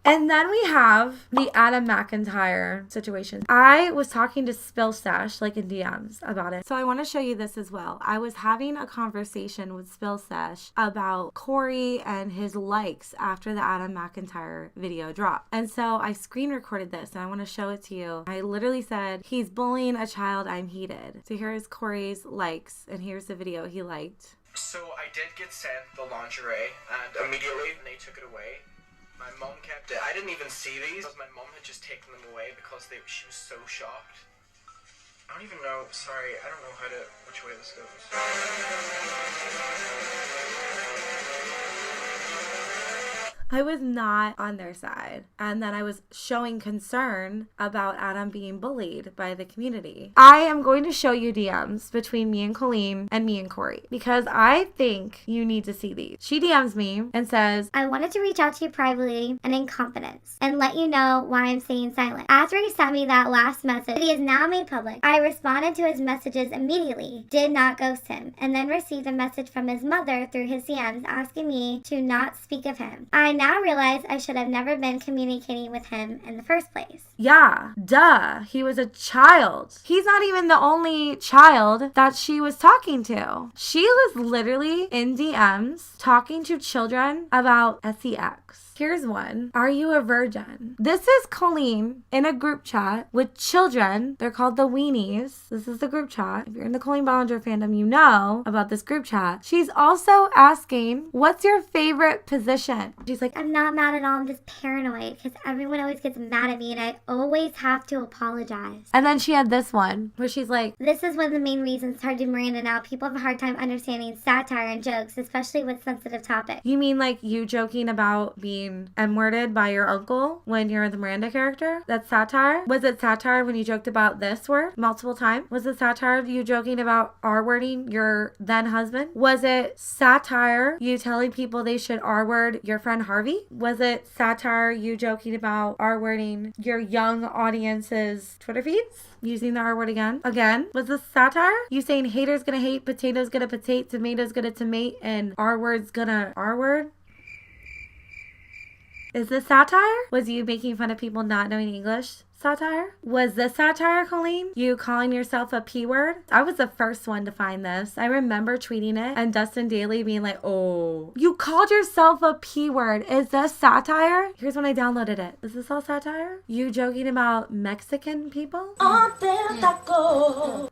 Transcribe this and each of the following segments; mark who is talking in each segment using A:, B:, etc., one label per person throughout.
A: And then we have the Adam McIntyre situation. I was talking to Spill Stash, like in DMs, about it. So I want to show you this as well. I was having a conversation with Spill Stash about Corey and his likes after the Adam McIntyre video dropped. And so I screen recorded this and I want to show it to you. I literally said, he's bullying a child, I'm heated. So here's Corey's likes and here's the video he liked.
B: So I did get sent the lingerie and immediately they took it away. My mom kept it. I didn't even see these because my mom had just taken them away because she was so shocked. I don't even know. Sorry, I don't know which way this goes.
A: I was not on their side. And then I was showing concern about Adam being bullied by the community. I am going to show you DMs between me and Colleen and me and Corey because I think you need to see these. She DMs me and says,
C: I wanted to reach out to you privately and in confidence and let you know why I'm staying silent. After he sent me that last message he has now made public, I responded to his messages immediately, did not ghost him, and then received a message from his mother through his DMs asking me to not speak of him. I now realize I should have never been communicating with him in the first place.
A: Yeah, duh. He was a child. He's not even the only child that she was talking to. She was literally in DMs talking to children about sex. Here's one. Are you a virgin? This is Colleen in a group chat with children. They're called the Weenies. This is the group chat. If you're in the Colleen Ballinger fandom, you know about this group chat. She's also asking, what's your favorite position? She's like,
C: I'm not mad at all. I'm just paranoid because everyone always gets mad at me and I always have to apologize.
A: And then she had this one where she's like,
C: this is one of the main reasons hard to Miranda now. People have a hard time understanding satire and jokes, especially with sensitive topics.
A: You mean like you joking about being M-worded by your uncle when you're the Miranda character? That's satire? Was it satire when you joked about this word multiple times? Was it satire of you joking about R-wording your then husband? Was it satire you telling people they should R-word your friend Harvey? Was it satire you joking about R-wording your young audience's Twitter feeds? Using the R word again. Was this satire? You saying haters gonna hate, potatoes gonna potate, tomatoes gonna tomate, and R word's gonna R word? Is this satire? Was you making fun of people not knowing English? Satire? Was this satire, Colleen? You calling yourself a P word? I was the first one to find this. I remember tweeting it and Dustin Daly being like, oh, you called yourself a P word. Is this satire? Here's when I downloaded it. Is this all satire? You joking about Mexican people?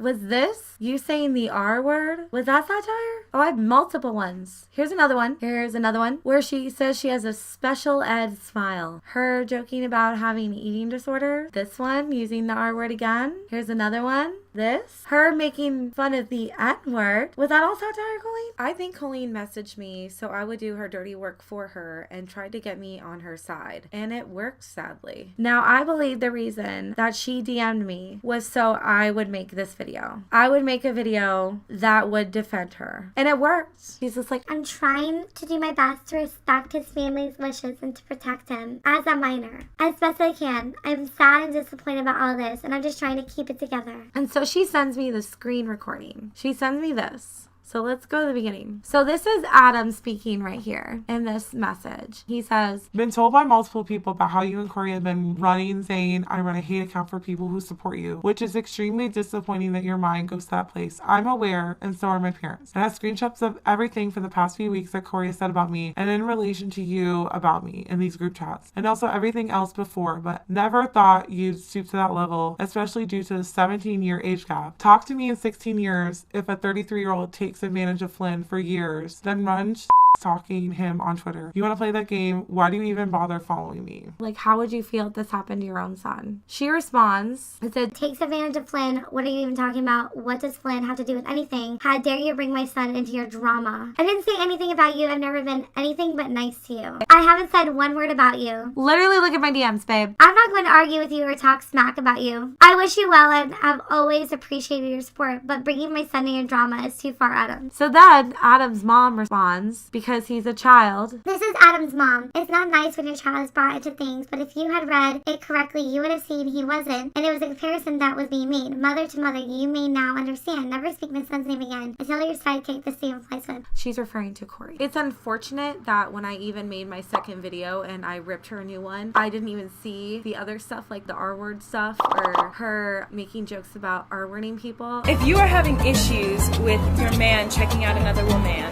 A: Was this you saying the R word? Was that satire? Oh, I have multiple ones. Here's another one. Here's another one where she says she has a special ed smile. Her joking about having eating disorder. This one, using the R word again. Here's another one. This. Her making fun of the N word. Was that all satire, Colleen? I think Colleen messaged me so I would do her dirty work for her and tried to get me on her side. And it worked, sadly. Now, I believe the reason that she DM'd me was so I would make this video. I would make a video that would defend her. And it worked. She's just like,
C: I'm trying to do my best to respect his family's wishes and to protect him as a minor as best I can. I'm sad and disappointed about all this, and I'm just trying to keep it together.
A: And so she sends me the screen recording. She sends me this. So let's go to the beginning. So this is Adam speaking right here in this message. He says,
D: been told by multiple people about how you and Corey have been running, saying, I run a hate account for people who support you, which is extremely disappointing that your mind goes to that place. I'm aware, and so are my parents. And I have screenshots of everything for the past few weeks that Corey has said about me and in relation to you about me in these group chats. And also everything else before, but never thought you'd stoop to that level, especially due to the 17-year age gap. Talk to me in 16 years if a 33-year-old takes advantage of Flynn for years, then runs stalking him on Twitter. You want to play that game? Why do you even bother following me?
A: Like, how would you feel if this happened to your own son? She responds, it said,
C: takes advantage of Flynn. What are you even talking about? What does Flynn have to do with anything? How dare you bring my son into your drama? I didn't say anything about you. I've never been anything but nice to you. I haven't said one word about you.
A: Literally look at my DMs, babe.
C: I'm not going to argue with you or talk smack about you. I wish you well and I've always appreciated your support, but bringing my son in your drama is too far, Adam.
A: So then Adam's mom responds, because he's a child.
C: This is Adam's mom. It's not nice when your child is brought into things, but if you had read it correctly, you would have seen he wasn't, and it was a comparison that was being made. Mother to mother, you may now understand. Never speak my son's name again until your sidekick the same applies with.
A: She's referring to Corey. It's unfortunate that when I even made my second video and I ripped her a new one, I didn't even see the other stuff, like the R-word stuff or her making jokes about R-wording people.
E: If you are having issues with your man checking out another woman,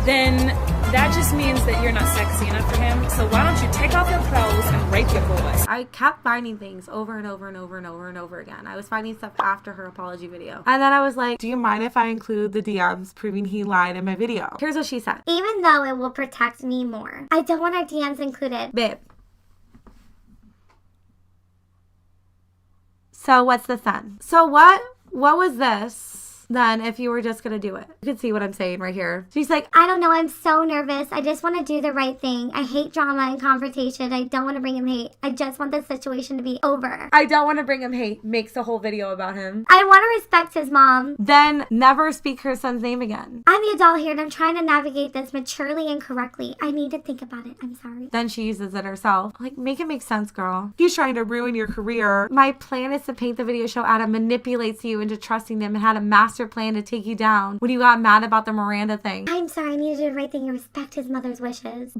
E: then that just means that you're not sexy enough for him. So why don't you take off your clothes and rape your boy?
A: I kept finding things over and over and over and over and over again. I was finding stuff after her apology video. And then I was like,
D: Do you mind if I include the DMs proving he lied in my video?
A: here's what she said.
C: Even though it will protect me more. I don't want our DMs included.
A: Babe. So what's the then? So what was this then if you were just gonna do it? You can see what I'm saying right here. She's like,
C: I don't know, I'm so nervous. I just want to do the right thing. I hate drama and confrontation. I don't want to bring him hate. I just want this situation to be over.
A: I don't want to bring him hate. Makes a whole video about him.
C: I want to respect his mom.
A: Then never speak her son's name again.
C: I'm the adult here and I'm trying to navigate this maturely and correctly. I need to think about it. I'm sorry.
A: Then she uses it herself. Like, make it make sense, girl.
D: He's trying to ruin your career.
A: My plan is to paint the video show Adam manipulates you into trusting him and had a master plan to take you down when you got mad about the Miranda thing.
C: I'm sorry. I need to do the right thing and respect his mother's wishes.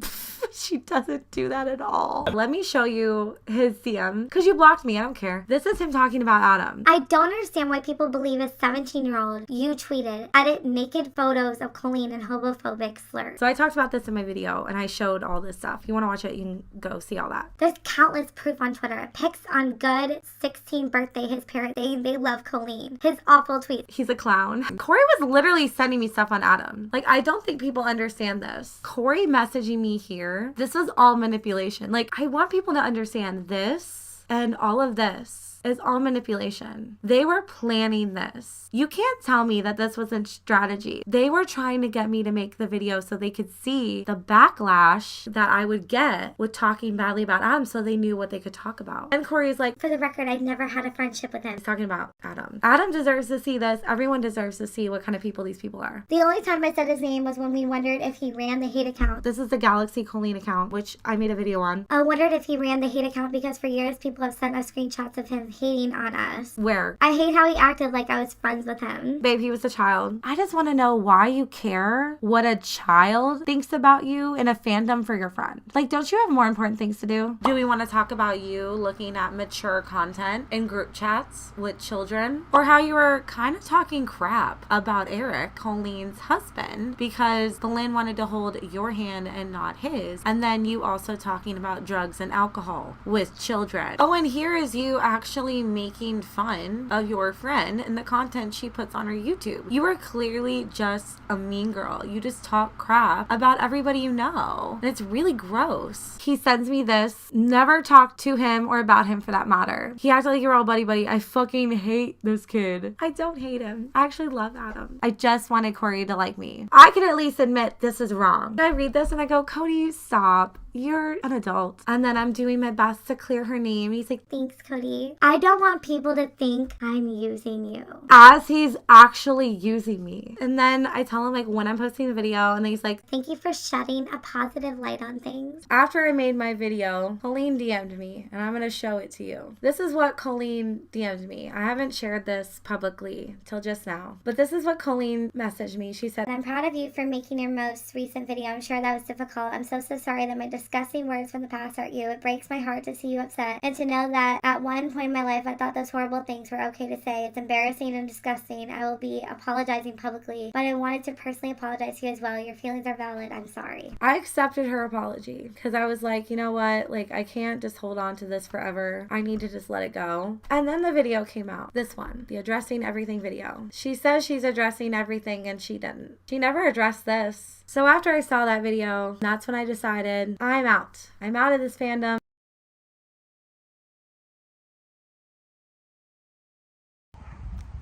A: She doesn't do that at all. Let me show you his DM. Because you blocked me. I don't care. This is him talking about Adam.
C: I don't understand why people believe a 17-year-old you tweeted edit naked photos of Colleen and homophobic slurs.
A: So I talked about this in my video and I showed all this stuff. If you want to watch it, you can go see all that.
C: There's countless proof on Twitter. Pics on good 16th birthday. His parents, they love Colleen. His awful tweets.
A: He's a clown. Corey was literally sending me stuff on Adam. Like, I don't think people understand this. Corey messaging me here, this was all manipulation. Like, I want people to understand this and all of this is all manipulation. They were planning this. You can't tell me that this wasn't strategy. They were trying to get me to make the video so they could see the backlash that I would get with talking badly about Adam, so they knew what they could talk about. And Corey's like,
C: For the record, I've never had a friendship with him.
A: he's talking about Adam. Adam deserves to see this. Everyone deserves to see what kind of people these people are.
C: The only time I said his name was when we wondered if he ran the hate account.
A: This is the Galaxy Colleen account, which I made a video on.
C: I wondered if he ran the hate account because for years people have sent us screenshots of him hating on us.
A: Where?
C: I hate how he acted like I was friends with him.
A: Babe, he was a child. I just want to know why you care what a child thinks about you in a fandom for your friend. Like, don't you have more important things to do? Do we want to talk about you looking at mature content in group chats with children? Or how you were kind of talking crap about Eric, Colleen's husband, because Colleen wanted to hold your hand and not his. And then you also talking about drugs and alcohol with children. Oh, and here is you actually making fun of your friend and the content she puts on her YouTube. You are clearly just a mean girl. You just talk crap about everybody you know. And it's really gross. He sends me this. Never talk to him or about him for that matter. He acted like you're all buddy. I fucking hate this kid. I don't hate him. I actually love Adam. I just wanted Corey to like me. I can at least admit this is wrong. I read this and I go, Cody, stop. You're an adult. And then I'm doing my best to clear her name. He's like,
C: Thanks, Cody. I don't want people to think I'm using you.
A: as he's actually using me. And then I tell him like when I'm posting the video, and then he's like,
C: Thank you for shedding a positive light on things.
A: after I made my video, Colleen DM'd me, and I'm going to show it to you. This is what Colleen DM'd me. I haven't shared this publicly till just now, but this is what Colleen messaged me. She said,
C: I'm proud of you for making your most recent video. I'm sure that was difficult. I'm so sorry that my disgusting words from the past hurt you. It breaks my heart to see you upset and to know that at one point in my life I thought those horrible things were okay to say. It's embarrassing and disgusting. I will be apologizing publicly, but I wanted to personally apologize to you as well. Your feelings are valid. I'm sorry.
A: I accepted her apology because I was like, you know what? Like, I can't just hold on to this forever. I need to just let it go. And then the video came out. This one, the addressing everything video. She says she's addressing everything and she didn't. She never addressed this. So after I saw that video, that's when I decided I'm out. I'm out of this fandom.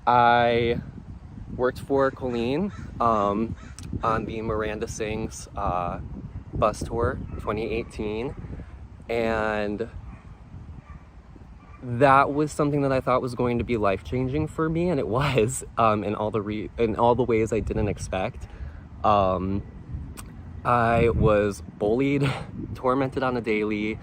F: I worked for Colleen on the Miranda Sings bus tour 2018, and that was something that I thought was going to be life-changing for me, and it was in all the ways I didn't expect. I was bullied, tormented on a daily,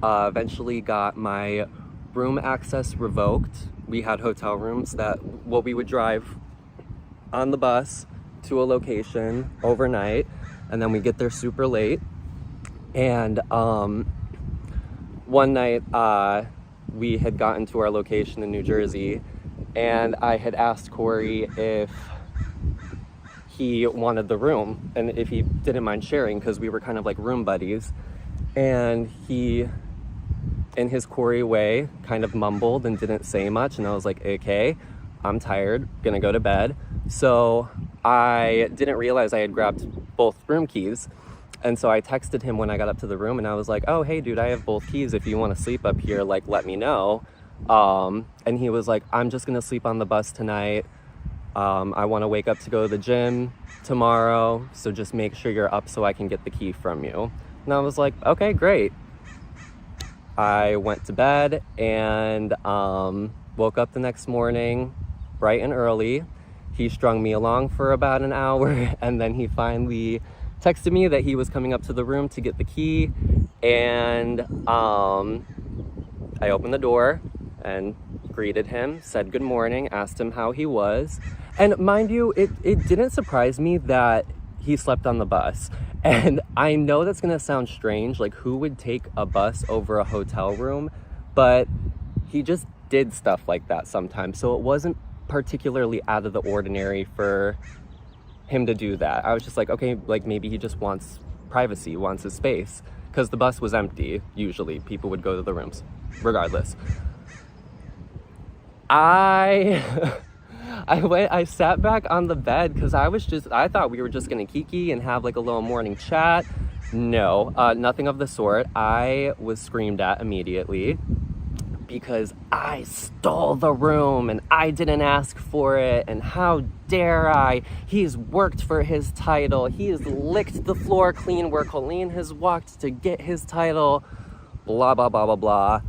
F: eventually got my room access revoked. We had hotel rooms that we would drive on the bus to a location overnight, and then we get there super late. And one night we had gotten to our location in New Jersey, and I had asked Corey if he wanted the room and if he didn't mind sharing, because we were kind of like room buddies. And he, in his Corey way, kind of mumbled and didn't say much, and I was like, okay, I'm tired, gonna go to bed. So I didn't realize I had grabbed both room keys, and so I texted him when I got up to the room, and I was like, oh, hey dude, I have both keys. If you want to sleep up here, like, let me know. And he was like, I'm just gonna sleep on the bus tonight. I want to wake up to go to the gym tomorrow, so just make sure you're up so I can get the key from you. And I was like, okay, great. I went to bed and woke up the next morning bright and early. He strung me along for about an hour, and then he finally texted me that he was coming up to the room to get the key. And I opened the door and greeted him, said good morning, asked him how he was. And mind you, it didn't surprise me that he slept on the bus. And I know that's gonna sound strange, like who would take a bus over a hotel room? But he just did stuff like that sometimes. So it wasn't particularly out of the ordinary for him to do that. I was just like, okay, like maybe he just wants privacy, wants his space. Because the bus was empty, usually. People would go to the rooms, regardless. I sat back on the bed because I thought we were just gonna kiki and have like a little morning chat. No, nothing of the sort. I was screamed at immediately because I stole the room and I didn't ask for it, and how dare I? He's worked for his title. He has licked the floor clean where Colleen has walked to get his title. Blah, blah, blah, blah, blah.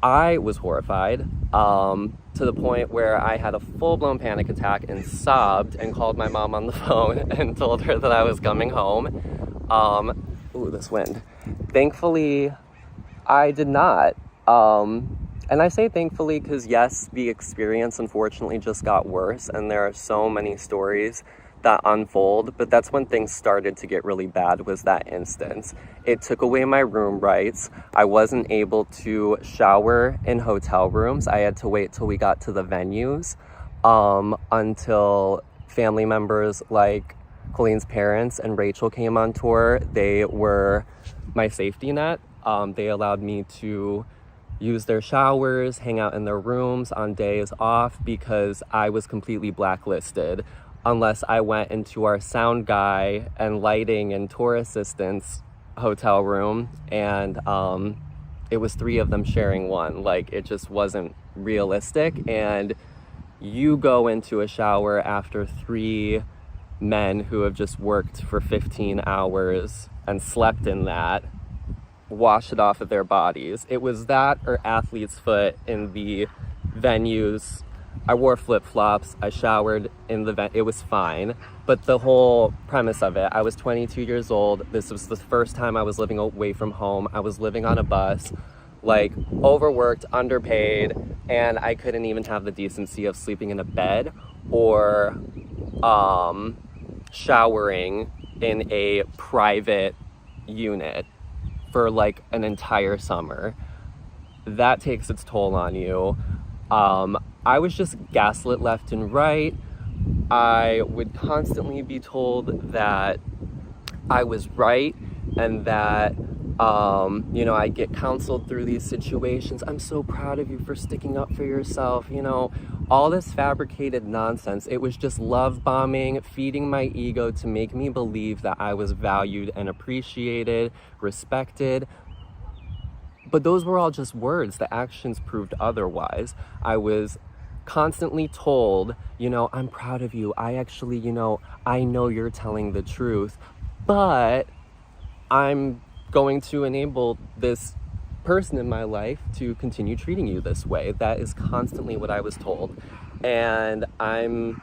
F: I was horrified, to the point where I had a full-blown panic attack and sobbed and called my mom on the phone and told her that I was coming home. Ooh, this wind. Thankfully, I did not. And I say thankfully because yes, the experience unfortunately just got worse, and there are so many stories that unfold, but that's when things started to get really bad, was that instance. It took away my room rights. I wasn't able to shower in hotel rooms. I had to wait till we got to the venues, until family members like Colleen's parents and Rachel came on tour. They were my safety net. They allowed me to use their showers, hang out in their rooms on days off, because I was completely blacklisted unless I went into our sound guy and lighting and tour assistants hotel room, and it was 3 of them sharing one. Like, it just wasn't realistic. And you go into a shower after 3 men who have just worked for 15 hours and slept in that, wash it off of their bodies. It was that or athlete's foot in the venues. I wore flip-flops, I showered in the it was fine. But the whole premise of it, I was 22 years old. This was the first time I was living away from home. I was living on a bus, like overworked, underpaid, and I couldn't even have the decency of sleeping in a bed or showering in a private unit for like an entire summer. That takes its toll on you. I was just gaslit left and right. I would constantly be told that I was right and that, I get counseled through these situations. I'm so proud of you for sticking up for yourself. All this fabricated nonsense. It was just love bombing, feeding my ego to make me believe that I was valued and appreciated, respected. But those were all just words. The actions proved otherwise. I was constantly told, I'm proud of you. I actually, I know you're telling the truth, but I'm going to enable this person in my life to continue treating you this way. That is constantly what I was told. And I'm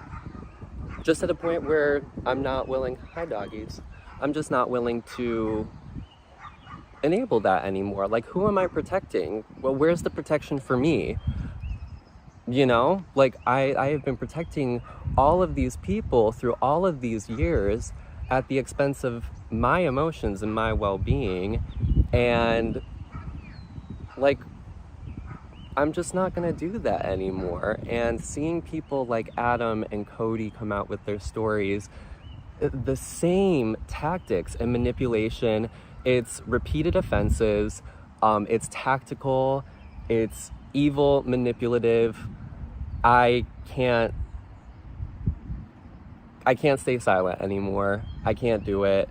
F: just at a point where I'm not willing, hi doggies, I'm just not willing to enable that anymore. Like, who am I protecting? Well, where's the protection for me? You know, like I have been protecting all of these people through all of these years at the expense of my emotions and my well-being, and like, I'm just not gonna do that anymore. And seeing people like Adam and Cody come out with their stories, the same tactics and manipulation, it's repeated offenses, it's tactical, it's evil, manipulative. I can't stay silent anymore. I can't do it.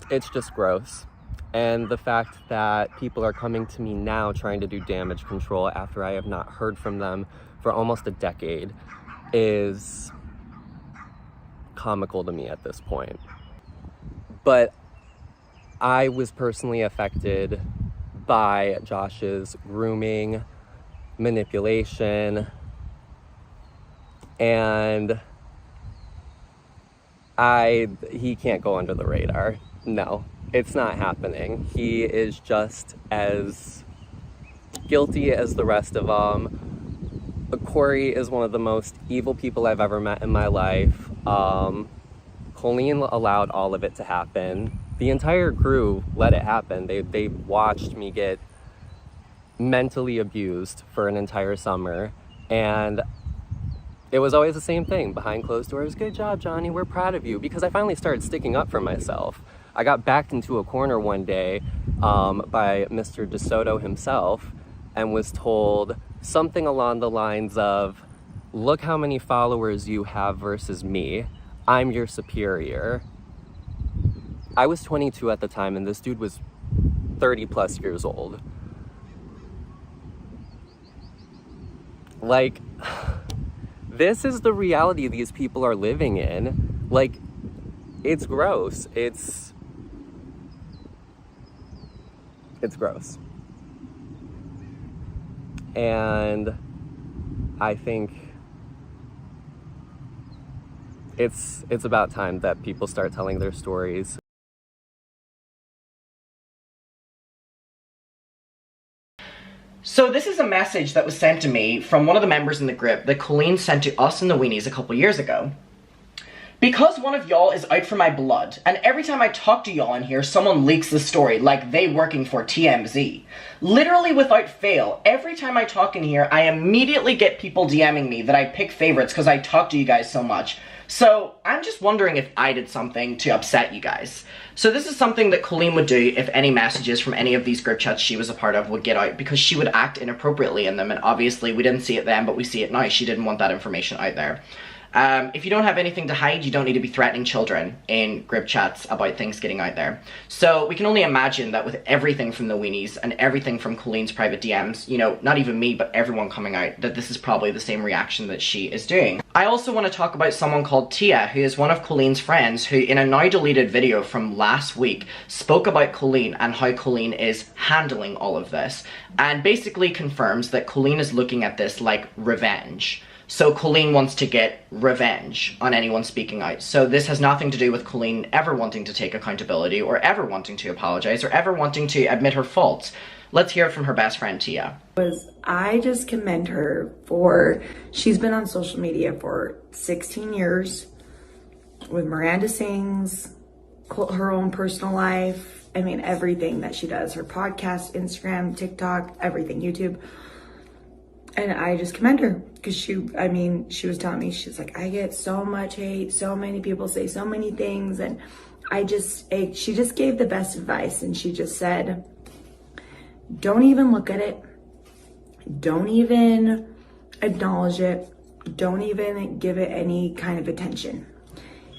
F: It's just gross. And the fact that people are coming to me now trying to do damage control after I have not heard from them for almost a decade is comical to me at this point. But I was personally affected by Josh's grooming, manipulation, and he can't go under the radar. No, it's not happening. He is just as guilty as the rest of them. Corey is one of the most evil people I've ever met in my life. Colleen allowed all of it to happen. The entire crew let it happen. They watched me get mentally abused for an entire summer, and it was always the same thing behind closed doors. Good job, Johnny, we're proud of you, because I finally started sticking up for myself. I got backed into a corner one day by Mr. DeSoto himself and was told something along the lines of, look how many followers you have versus me. I'm your superior. I was 22 at the time, and this dude was 30 plus years old. Like, this is the reality these people are living in. Like, it's gross. It's gross. And I think it's about time that people start telling their stories.
B: So this is a message that was sent to me from one of the members in the group that Colleen sent to us in the Weenies a couple years ago. Because one of y'all is out for my blood, and every time I talk to y'all in here, someone leaks the story like they working for TMZ. Literally without fail, every time I talk in here, I immediately get people DMing me that I pick favorites because I talk to you guys so much. So I'm just wondering if I did something to upset you guys. So this is something that Colleen would do if any messages from any of these group chats she was a part of would get out, because she would act inappropriately in them, and obviously we didn't see it then, but we see it now. She didn't want that information out there. If you don't have anything to hide, you don't need to be threatening children in group chats about things getting out there. So we can only imagine that with everything from the Weenies and everything from Colleen's private DMs, you know, not even me, but everyone coming out, that this is probably the same reaction that she is doing. I also want to talk about someone called Tia, who is one of Colleen's friends, who in a now deleted video from last week spoke about Colleen and how Colleen is handling all of this, and basically confirms that Colleen is looking at this like revenge. So Colleen wants to get revenge on anyone speaking out. So this has nothing to do with Colleen ever wanting to take accountability, or ever wanting to apologize, or ever wanting to admit her faults. Let's hear it from her best friend, Tia.
G: I just commend her for, she's been on social media for 16 years with Miranda Sings, her own personal life. I mean, everything that she does, her podcast, Instagram, TikTok, everything, YouTube. And I just commend her, because she was telling me, she's like, I get so much hate, so many people say so many things, and she just gave the best advice, and she just said, don't even look at it, don't even acknowledge it, don't even give it any kind of attention,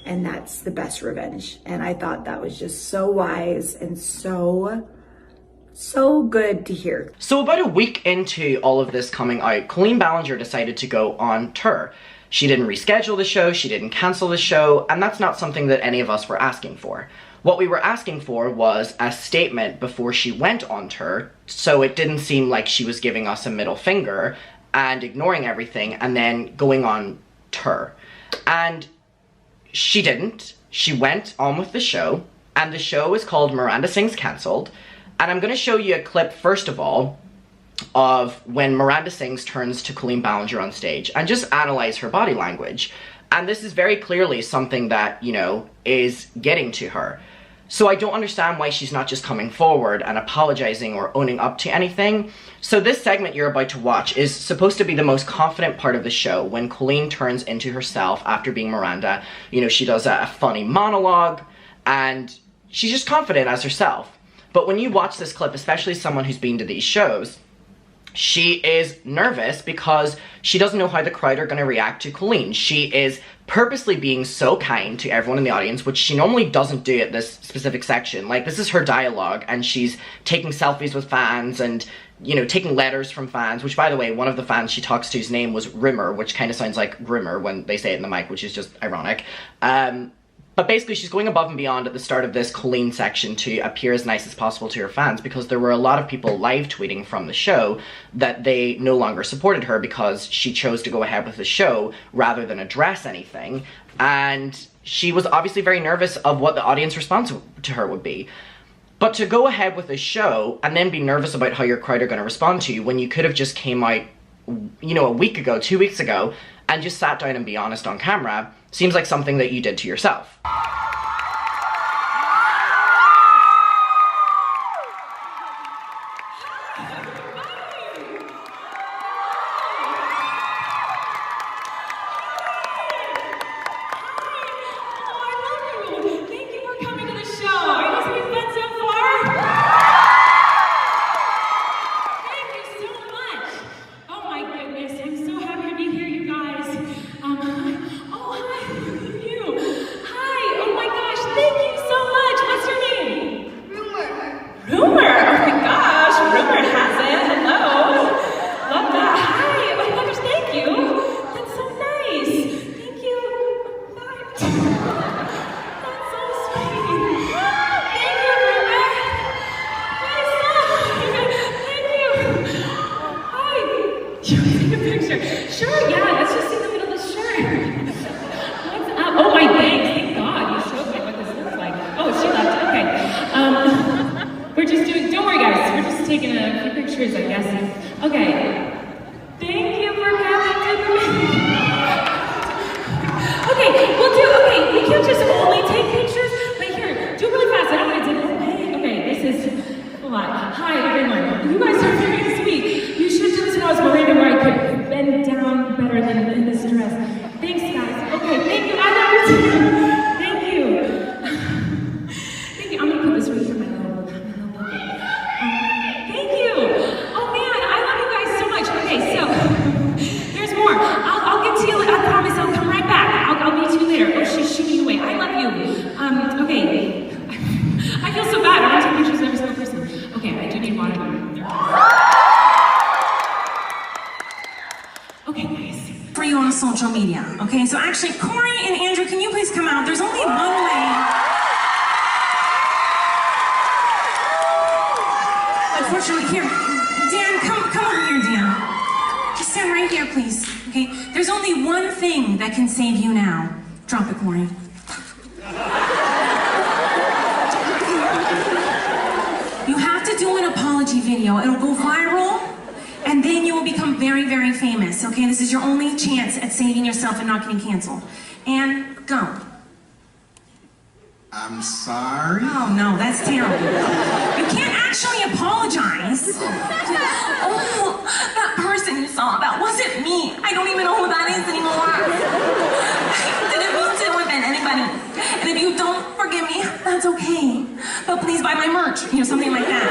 G: and that's the best revenge. And I thought that was just so wise and so good to hear.
B: So about a week into all of this coming out, Colleen Ballinger decided to go on tour. She didn't reschedule the show, she didn't cancel the show, and that's not something that any of us were asking for. What we were asking for was a statement before she went on tour, so it didn't seem like she was giving us a middle finger, and ignoring everything and then going on tour. And she didn't. She went on with the show, and the show is called Miranda Sings Cancelled. And I'm going to show you a clip, first of all, of when Miranda Sings turns to Colleen Ballinger on stage and just analyze her body language. And this is very clearly something that, you know, is getting to her. So I don't understand why she's not just coming forward and apologizing or owning up to anything. So this segment you're about to watch is supposed to be the most confident part of the show, when Colleen turns into herself after being Miranda. You know, she does a funny monologue and she's just confident as herself. But when you watch this clip, especially someone who's been to these shows, she is nervous because she doesn't know how the crowd are going to react to Colleen. She is purposely being so kind to everyone in the audience, which she normally doesn't do at this specific section. Like, this is her dialogue, and she's taking selfies with fans and, you know, taking letters from fans, which, by the way, one of the fans she talks to's name was Rimmer, which kind of sounds like Grimmer when they say it in the mic, which is just ironic. But basically, she's going above and beyond at the start of this Colleen section to appear as nice as possible to her fans, because there were a lot of people live tweeting from the show that they no longer supported her because she chose to go ahead with the show rather than address anything. And she was obviously very nervous of what the audience response to her would be. But to go ahead with the show and then be nervous about how your crowd are going to respond to you when you could have just came out, you know, a week ago, 2 weeks ago, and just sat down and be honest on camera, seems like something that you did to yourself.
H: Social media. Okay, so actually, Corey and Andrew, can you please come out? There's only one way. Unfortunately, here, Dan, come over here, Dan. Just stand right here, please. Okay, there's only one thing that can save you now. Drop it, Corey. You have to do an apology video. It'll go viral. And then you will become very, very famous, okay? This is your only chance at saving yourself and not getting canceled. And go.
I: I'm sorry.
H: Oh, no, that's terrible. You can't actually apologize. Oh, that person you saw, that wasn't me. I don't even know who that is anymore. I didn't mean to offend anybody. And if you don't forgive me, that's okay. But please buy my merch, you know, something like that.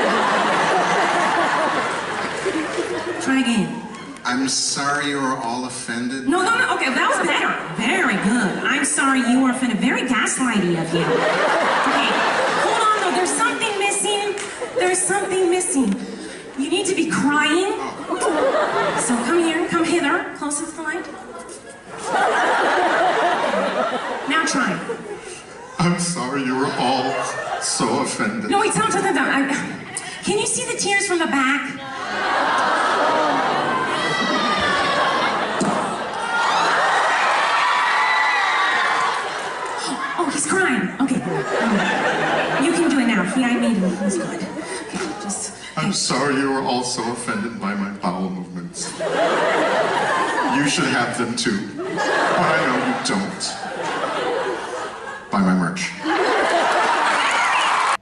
H: Try again.
I: I'm sorry you were all offended.
H: No, okay, that was better. Very good. I'm sorry you were offended. Very gaslighty of you. Okay, hold on though, there's something missing. There's something missing. You need to be crying. Oh. So come here, come hither, closest to the light. Now try.
I: I'm sorry you were all so offended.
H: No, wait, stop. Can you see the tears from the back? Oh, he's crying. Okay. You can do it now. I made him. He's good. Okay, just...
I: I'm sorry you were all so offended by my bowel movements. You should have them too. But I know you don't. Buy my merch.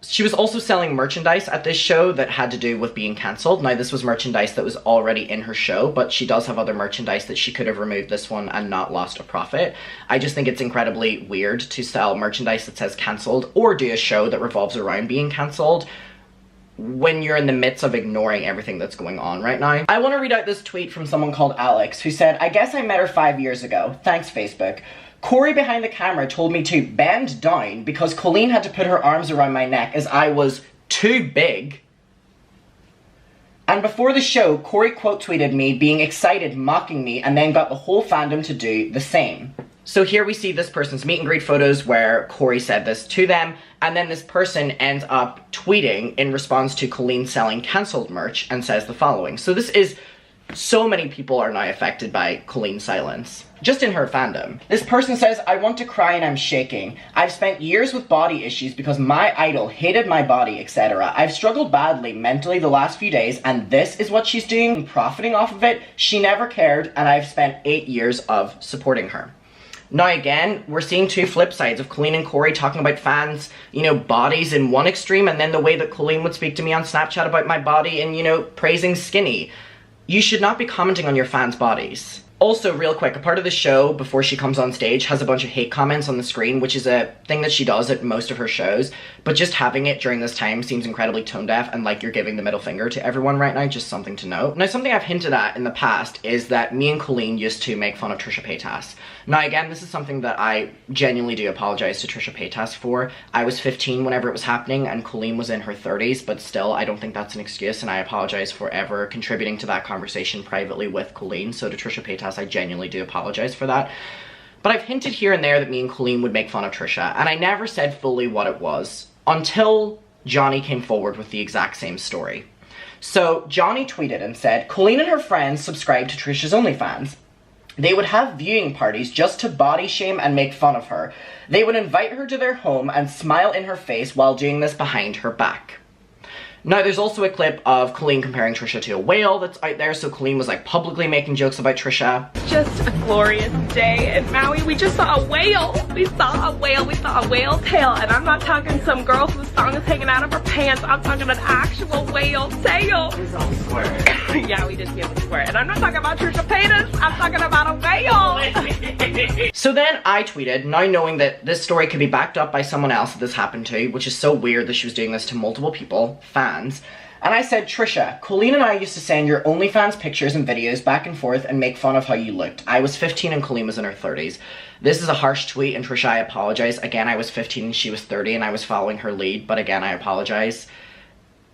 B: She was also selling merchandise at this show that had to do with being cancelled. Now, this was merchandise that was already in her show, but she does have other merchandise that she could have removed this one and not lost a profit. I just think it's incredibly weird to sell merchandise that says cancelled or do a show that revolves around being cancelled when you're in the midst of ignoring everything that's going on right now. I want to read out this tweet from someone called Alex, who said, I guess I met her 5 years ago. Thanks, Facebook. Corey behind the camera told me to bend down because Colleen had to put her arms around my neck as I was too big. And before the show, Corey quote tweeted me being excited, mocking me, and then got the whole fandom to do the same. So here we see this person's meet and greet photos where Corey said this to them, and then this person ends up tweeting in response to Colleen selling cancelled merch and says the following. So this is, so many people are now affected by Colleen's silence. Just in her fandom. This person says, I want to cry and I'm shaking. I've spent years with body issues because my idol hated my body, etc. I've struggled badly mentally the last few days and this is what she's doing and profiting off of it. She never cared and I've spent 8 years of supporting her. Now again, we're seeing two flip sides of Colleen and Corey talking about fans, you know, bodies in one extreme and then the way that Colleen would speak to me on Snapchat about my body and, you know, praising skinny. You should not be commenting on your fans' bodies. Also, real quick, a part of the show, before she comes on stage, has a bunch of hate comments on the screen, which is a thing that she does at most of her shows, but just having it during this time seems incredibly tone-deaf and like you're giving the middle finger to everyone right now, just something to note. Now, something I've hinted at in the past is that me and Colleen used to make fun of Trisha Paytas. Now, again, this is something that I genuinely do apologize to Trisha Paytas for. I was 15 whenever it was happening, and Colleen was in her 30s, but still, I don't think that's an excuse, and I apologize for ever contributing to that conversation privately with Colleen. So to Trisha Paytas, I genuinely do apologize for that. But I've hinted here and there that me and Colleen would make fun of Trisha, and I never said fully what it was until Johnny came forward with the exact same story. So Johnny tweeted and said, Colleen and her friends subscribed to Trisha's OnlyFans. They would have viewing parties just to body shame and make fun of her. They would invite her to their home and smile in her face while doing this behind her back. Now, there's also a clip of Colleen comparing Trisha to a whale that's out there, so Colleen was like publicly making jokes about Trisha.
J: Just a glorious day in Maui. We just saw a whale. We saw a whale. We saw a whale tail. And I'm not talking some girl whose thong is hanging out of her pants. I'm talking an actual whale tail. Yeah, we did see him swear. And I'm not talking about Trisha Paytas. I'm talking about a whale.
B: So then I tweeted, now knowing that this story could be backed up by someone else that this happened to, which is so weird that she was doing this to multiple people, fans. And I said, Trisha, Colleen and I used to send your OnlyFans pictures and videos back and forth and make fun of how you looked. I was 15 and Colleen was in her 30s. This is a harsh tweet, and Trisha, I apologize. Again, I was 15 and she was 30 and I was following her lead, but again, I apologize.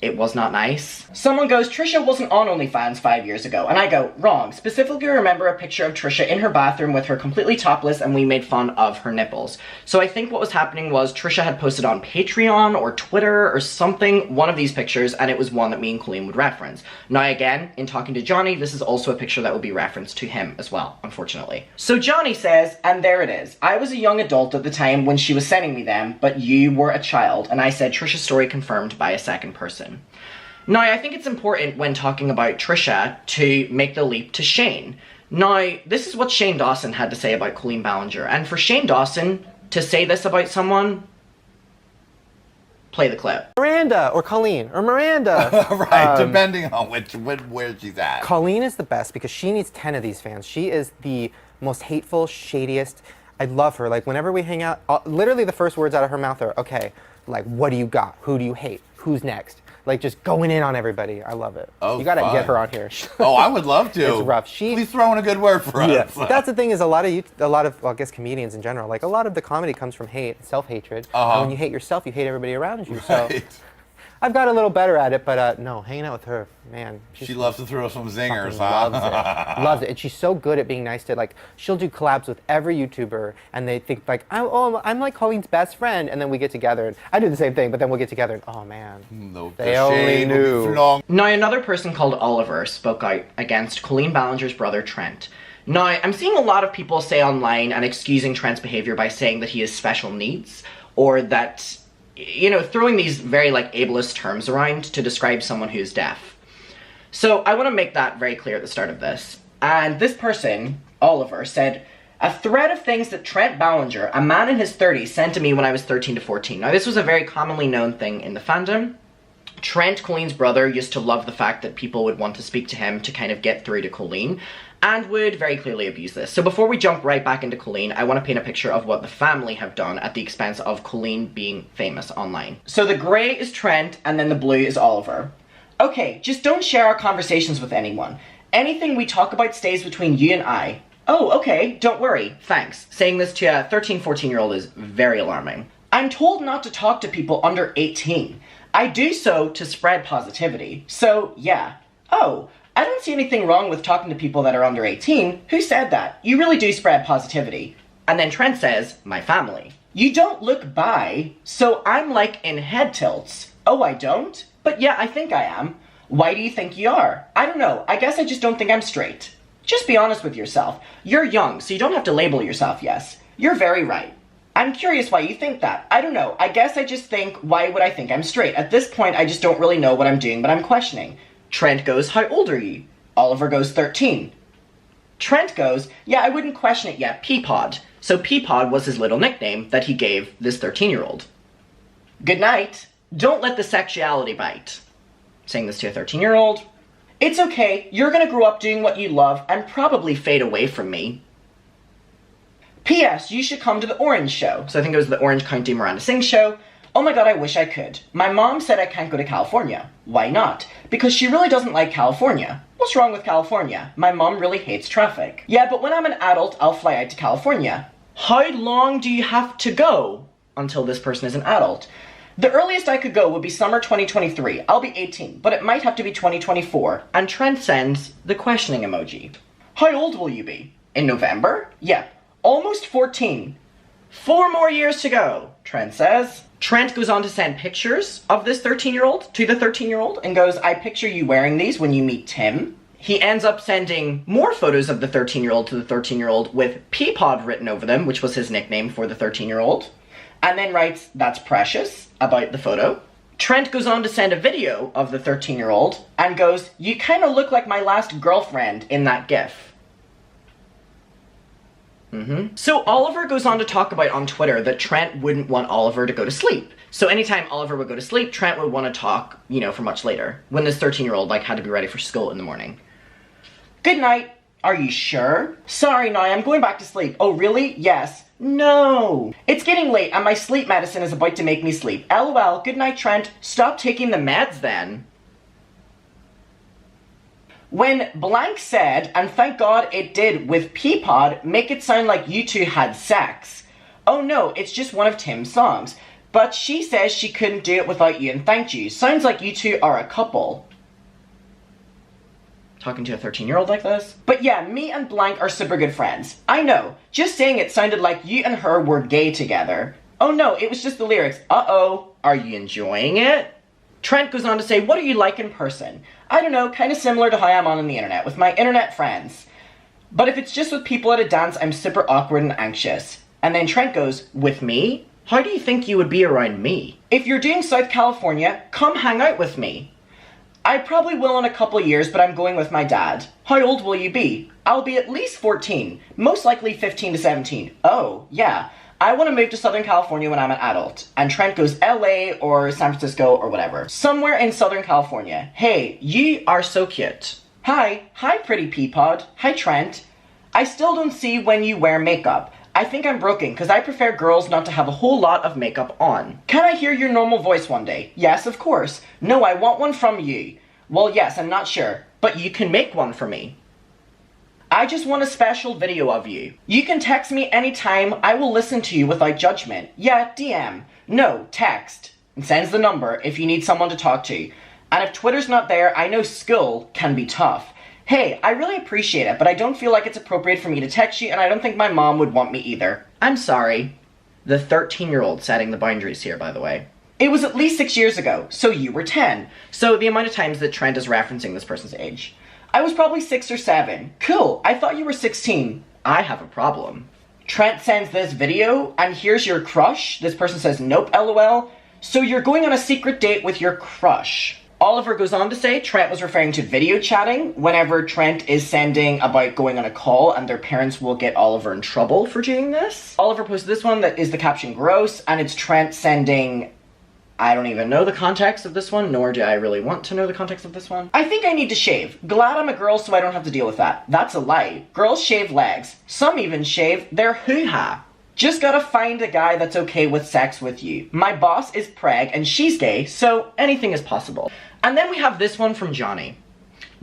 B: It was not nice. Someone goes, Trisha wasn't on OnlyFans 5 years ago. And I go, wrong. Specifically remember a picture of Trisha in her bathroom with her completely topless and we made fun of her nipples. So I think what was happening was Trisha had posted on Patreon or Twitter or something, one of these pictures, and it was one that me and Colleen would reference. Now again, in talking to Johnny, this is also a picture that will be referenced to him as well, unfortunately. So Johnny says, and there it is. I was a young adult at the time when she was sending me them, but you were a child. And I said, Trisha's story confirmed by a second person. Now, I think it's important when talking about Trisha to make the leap to Shane. Now, this is what Shane Dawson had to say about Colleen Ballinger. And for Shane Dawson to say this about someone, play the clip.
K: Miranda or Colleen or Miranda.
L: Right, depending on where she's at.
K: Colleen is the best because she needs 10 of these fans. She is the most hateful, shadiest. I love her. Like, whenever we hang out, literally the first words out of her mouth are, okay, like, what do you got? Who do you hate? Who's next? Like, just going in on everybody. I love it.
L: Oh,
K: you gotta
L: fun.
K: Get her on here.
L: Oh, I would love to.
K: It's rough.
L: Please throw in a good word for us.
K: Yeah. That's the thing is a lot of, well, I guess comedians in general, like a lot of the comedy comes from hate, self-hatred. And when you hate yourself, you hate everybody around you.
L: Right.
K: So I've got a little better at it, but no, hanging out with her, man.
L: She loves to throw some zingers,
K: loves it. Loves it. And she's so good at being nice to, like, she'll do collabs with every YouTuber, and they think, like, I'm like Colleen's best friend, and then we get together. And I do the same thing, but then we'll get together, and oh, man. They only knew.
B: Now, another person called Oliver spoke out against Colleen Ballinger's brother, Trent. Now, I'm seeing a lot of people say online and excusing Trent's behavior by saying that he has special needs, or that, you know, throwing these very, like, ableist terms around to describe someone who's deaf. So I want to make that very clear at the start of this. And this person, Oliver, said, a thread of things that Trent Ballinger, a man in his 30s, sent to me when I was 13 to 14. Now, this was a very commonly known thing in the fandom. Trent, Colleen's brother, used to love the fact that people would want to speak to him to kind of get through to Colleen, and would very clearly abuse this. So before we jump right back into Colleen, I want to paint a picture of what the family have done at the expense of Colleen being famous online. So the grey is Trent, and then the blue is Oliver. Okay, just don't share our conversations with anyone. Anything we talk about stays between you and I. Oh, okay, don't worry, thanks. Saying this to a 13, 14-year-old is very alarming. I'm told not to talk to people under 18. I do so to spread positivity. So, yeah. Oh, I don't see anything wrong with talking to people that are under 18. Who said that? You really do spread positivity. And then Trent says, my family. You don't look bi, so I'm like in head tilts. Oh, I don't? But yeah, I think I am. Why do you think you are? I don't know. I guess I just don't think I'm straight. Just be honest with yourself. You're young, so you don't have to label yourself yes. You're very right. I'm curious why you think that. I don't know. I guess I just think, why would I think I'm straight? At this point, I just don't really know what I'm doing, but I'm questioning. Trent goes, how old are you? Oliver goes, 13. Trent goes, yeah, I wouldn't question it yet, Peapod. So Peapod was his little nickname that he gave this 13-year-old. Good night. Don't let the sexuality bite. Saying this to a 13-year-old. It's okay, you're gonna grow up doing what you love and probably fade away from me. P.S. You should come to the Orange show. So I think it was the Orange County Miranda Sings show. Oh my god, I wish I could. My mom said I can't go to California. Why not? Because she really doesn't like California. What's wrong with California? My mom really hates traffic. Yeah, but when I'm an adult, I'll fly out to California. How long do you have to go until this person is an adult? The earliest I could go would be summer 2023. I'll be 18, but it might have to be 2024. And Trent sends the questioning emoji. How old will you be? In November? Yeah, almost 14. 4 more years to go, Trent says. Trent goes on to send pictures of this 13-year-old to the 13-year-old and goes, I picture you wearing these when you meet Tim. He ends up sending more photos of the 13-year-old to the 13-year-old with Peapod written over them, which was his nickname for the 13-year-old. And then writes, that's precious, about the photo. Trent goes on to send a video of the 13-year-old and goes, you kind of look like my last girlfriend in that gif. So Oliver goes on to talk about on Twitter that Trent wouldn't want Oliver to go to sleep. So anytime Oliver would go to sleep, Trent would want to talk, you know, for much later, when this 13-year-old, like, had to be ready for school in the morning. Good night. Are you sure? Sorry, Nye, I'm going back to sleep. Oh, really? Yes. No. It's getting late and my sleep medicine is about to make me sleep. LOL. Good night, Trent. Stop taking the meds then. When blank said, and thank God it did with Peapod, make it sound like you two had sex. Oh no, it's just one of Tim's songs. But she says she couldn't do it without you and thanked you. Sounds like you two are a couple. Talking to a 13-year-old like this? But yeah, me and blank are super good friends. I know. Just saying it sounded like you and her were gay together. Oh no, it was just the lyrics. Uh-oh. Are you enjoying it? Trent goes on to say, what are you like in person? I don't know, kind of similar to how I'm on the internet, with my internet friends. But if it's just with people at a dance, I'm super awkward and anxious. And then Trent goes, with me? How do you think you would be around me? If you're doing South California, come hang out with me. I probably will in a couple years, but I'm going with my dad. How old will you be? I'll be at least 14, most likely 15 to 17. Oh, yeah. I want to move to Southern California when I'm an adult. And Trent goes LA or San Francisco or whatever. Somewhere in Southern California. Hey, you are so cute. Hi pretty Peapod. Hi Trent. I still don't see when you wear makeup. I think I'm broken because I prefer girls not to have a whole lot of makeup on. Can I hear your normal voice one day? Yes, of course. No, I want one from you. Well, yes, I'm not sure. But you can make one for me. I just want a special video of you. You can text me anytime. I will listen to you without judgment. Yeah, DM. No, text. And sends the number if you need someone to talk to. And if Twitter's not there, I know school can be tough. Hey, I really appreciate it, but I don't feel like it's appropriate for me to text you, and I don't think my mom would want me either. I'm sorry. The 13-year-old setting the boundaries here, by the way. It was at least 6 years ago, so you were 10. So the amount of times that Trent is referencing this person's age. I was probably 6 or 7. Cool, I thought you were 16. I have a problem. Trent sends this video, and here's your crush. This person says, nope, lol. So you're going on a secret date with your crush. Oliver goes on to say Trent was referring to video chatting whenever Trent is sending about going on a call, and their parents will get Oliver in trouble for doing this. Oliver posted this one that is the caption gross, and it's Trent sending, I don't even know the context of this one, nor do I really want to know the context of this one. I think I need to shave. Glad I'm a girl so I don't have to deal with that. That's a lie. Girls shave legs. Some even shave their hoo-ha. Just gotta find a guy that's okay with sex with you. My boss is preg and she's gay, so anything is possible. And then we have this one from Johnny.